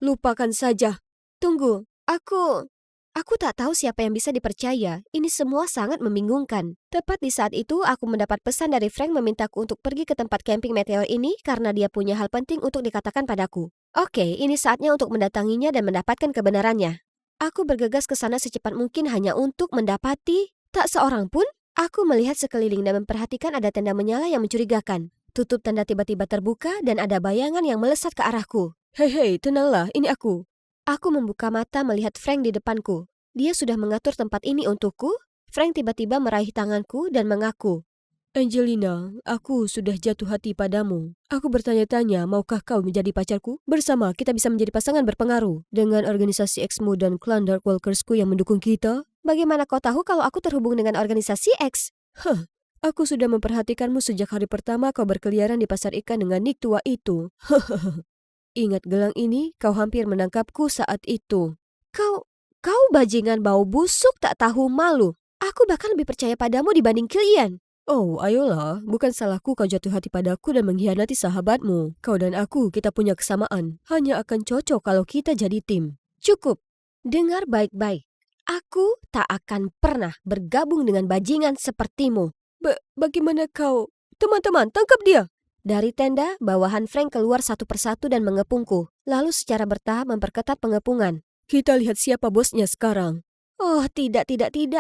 [SPEAKER 2] Lupakan saja.
[SPEAKER 1] Tunggu, aku tak tahu siapa yang bisa dipercaya. Ini semua sangat membingungkan. Tepat di saat itu, aku mendapat pesan dari Frank memintaku untuk pergi ke tempat camping meteor ini karena dia punya hal penting untuk dikatakan padaku. Oke, ini saatnya untuk mendatanginya dan mendapatkan kebenarannya. Aku bergegas ke sana secepat mungkin hanya untuk mendapati tak seorang pun. Aku melihat sekeliling dan memperhatikan ada tenda menyala yang mencurigakan. Tutup tenda tiba-tiba terbuka dan ada bayangan yang melesat ke arahku.
[SPEAKER 2] Hei, tenanglah, ini aku.
[SPEAKER 1] Aku membuka mata melihat Frank di depanku. Dia sudah mengatur tempat ini untukku. Frank tiba-tiba meraih tanganku dan mengaku.
[SPEAKER 2] Angelina, aku sudah jatuh hati padamu. Aku bertanya-tanya, maukah kau menjadi pacarku? Bersama kita bisa menjadi pasangan berpengaruh. Dengan organisasi X-mu dan klan Dark Walkersku yang mendukung kita.
[SPEAKER 1] Bagaimana kau tahu kalau aku terhubung dengan organisasi X?
[SPEAKER 2] Aku sudah memperhatikanmu sejak hari pertama kau berkeliaran di pasar ikan dengan Nick tua itu. Ingat gelang ini, kau hampir menangkapku saat itu.
[SPEAKER 1] Kau bajingan bau busuk tak tahu malu. Aku bahkan lebih percaya padamu dibanding Kilian.
[SPEAKER 2] Oh, ayolah. Bukan salahku kau jatuh hati padaku dan mengkhianati sahabatmu. Kau dan aku, kita punya kesamaan. Hanya akan cocok kalau kita jadi tim.
[SPEAKER 1] Cukup. Dengar baik-baik. Aku tak akan pernah bergabung dengan bajingan sepertimu.
[SPEAKER 2] Bagaimana kau? Teman-teman, tangkap dia!
[SPEAKER 1] Dari tenda, bawahan Frank keluar satu persatu dan mengepungku. Lalu secara bertahap memperketat pengepungan.
[SPEAKER 2] Kita lihat siapa bosnya sekarang.
[SPEAKER 1] Oh, tidak,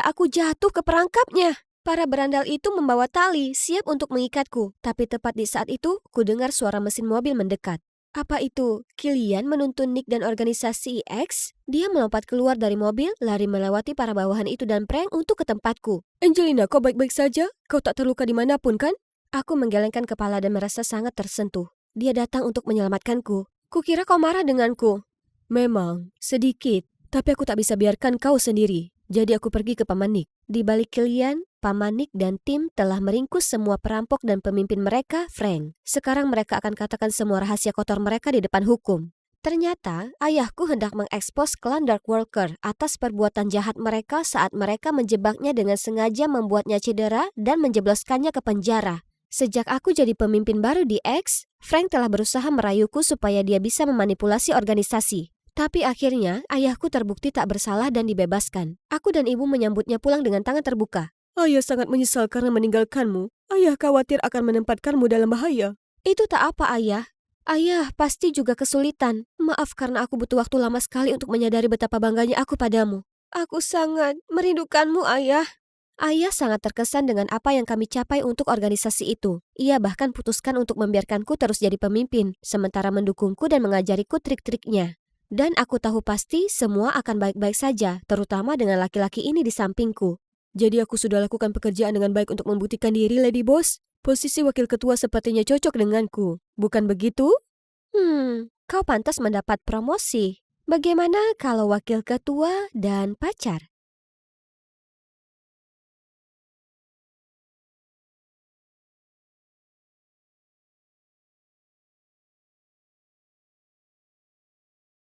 [SPEAKER 1] aku jatuh ke perangkapnya. Para berandal itu membawa tali, siap untuk mengikatku. Tapi tepat di saat itu, ku dengar suara mesin mobil mendekat. Apa itu? Kilian menuntun Nick dan organisasi X? Dia melompat keluar dari mobil, lari melewati para bawahan itu dan prank untuk ke tempatku.
[SPEAKER 2] Angelina, kau baik-baik saja? Kau tak terluka dimanapun kan?
[SPEAKER 1] Aku menggelengkan kepala dan merasa sangat tersentuh. Dia datang untuk menyelamatkanku. Kukira kau marah denganku.
[SPEAKER 2] Memang, sedikit. Tapi aku tak bisa biarkan kau sendiri. Jadi aku pergi ke Paman Nick.
[SPEAKER 1] Di balik Kilian, Paman Nick dan tim telah meringkus semua perampok dan pemimpin mereka, Frank. Sekarang mereka akan katakan semua rahasia kotor mereka di depan hukum. Ternyata, ayahku hendak mengekspos klan Dark Walker atas perbuatan jahat mereka saat mereka menjebaknya dengan sengaja membuatnya cedera dan menjebloskannya ke penjara. Sejak aku jadi pemimpin baru di X, Frank telah berusaha merayuku supaya dia bisa memanipulasi organisasi. Tapi akhirnya, ayahku terbukti tak bersalah dan dibebaskan. Aku dan ibu menyambutnya pulang dengan tangan terbuka.
[SPEAKER 2] Ayah sangat menyesal karena meninggalkanmu. Ayah khawatir akan menempatkanmu dalam bahaya.
[SPEAKER 1] Itu tak apa, Ayah. Ayah pasti juga kesulitan. Maaf karena aku butuh waktu lama sekali untuk menyadari betapa bangganya aku padamu. Aku sangat merindukanmu, Ayah. Ayah sangat terkesan dengan apa yang kami capai untuk organisasi itu. Ia bahkan putuskan untuk membiarkanku terus jadi pemimpin, sementara mendukungku dan mengajariku trik-triknya. Dan aku tahu pasti semua akan baik-baik saja, terutama dengan laki-laki ini di sampingku.
[SPEAKER 2] Jadi aku sudah lakukan pekerjaan dengan baik untuk membuktikan diri, Lady Boss. Posisi wakil ketua sepertinya cocok denganku. Bukan begitu?
[SPEAKER 1] Kau pantas mendapat promosi. Bagaimana kalau wakil ketua dan pacar?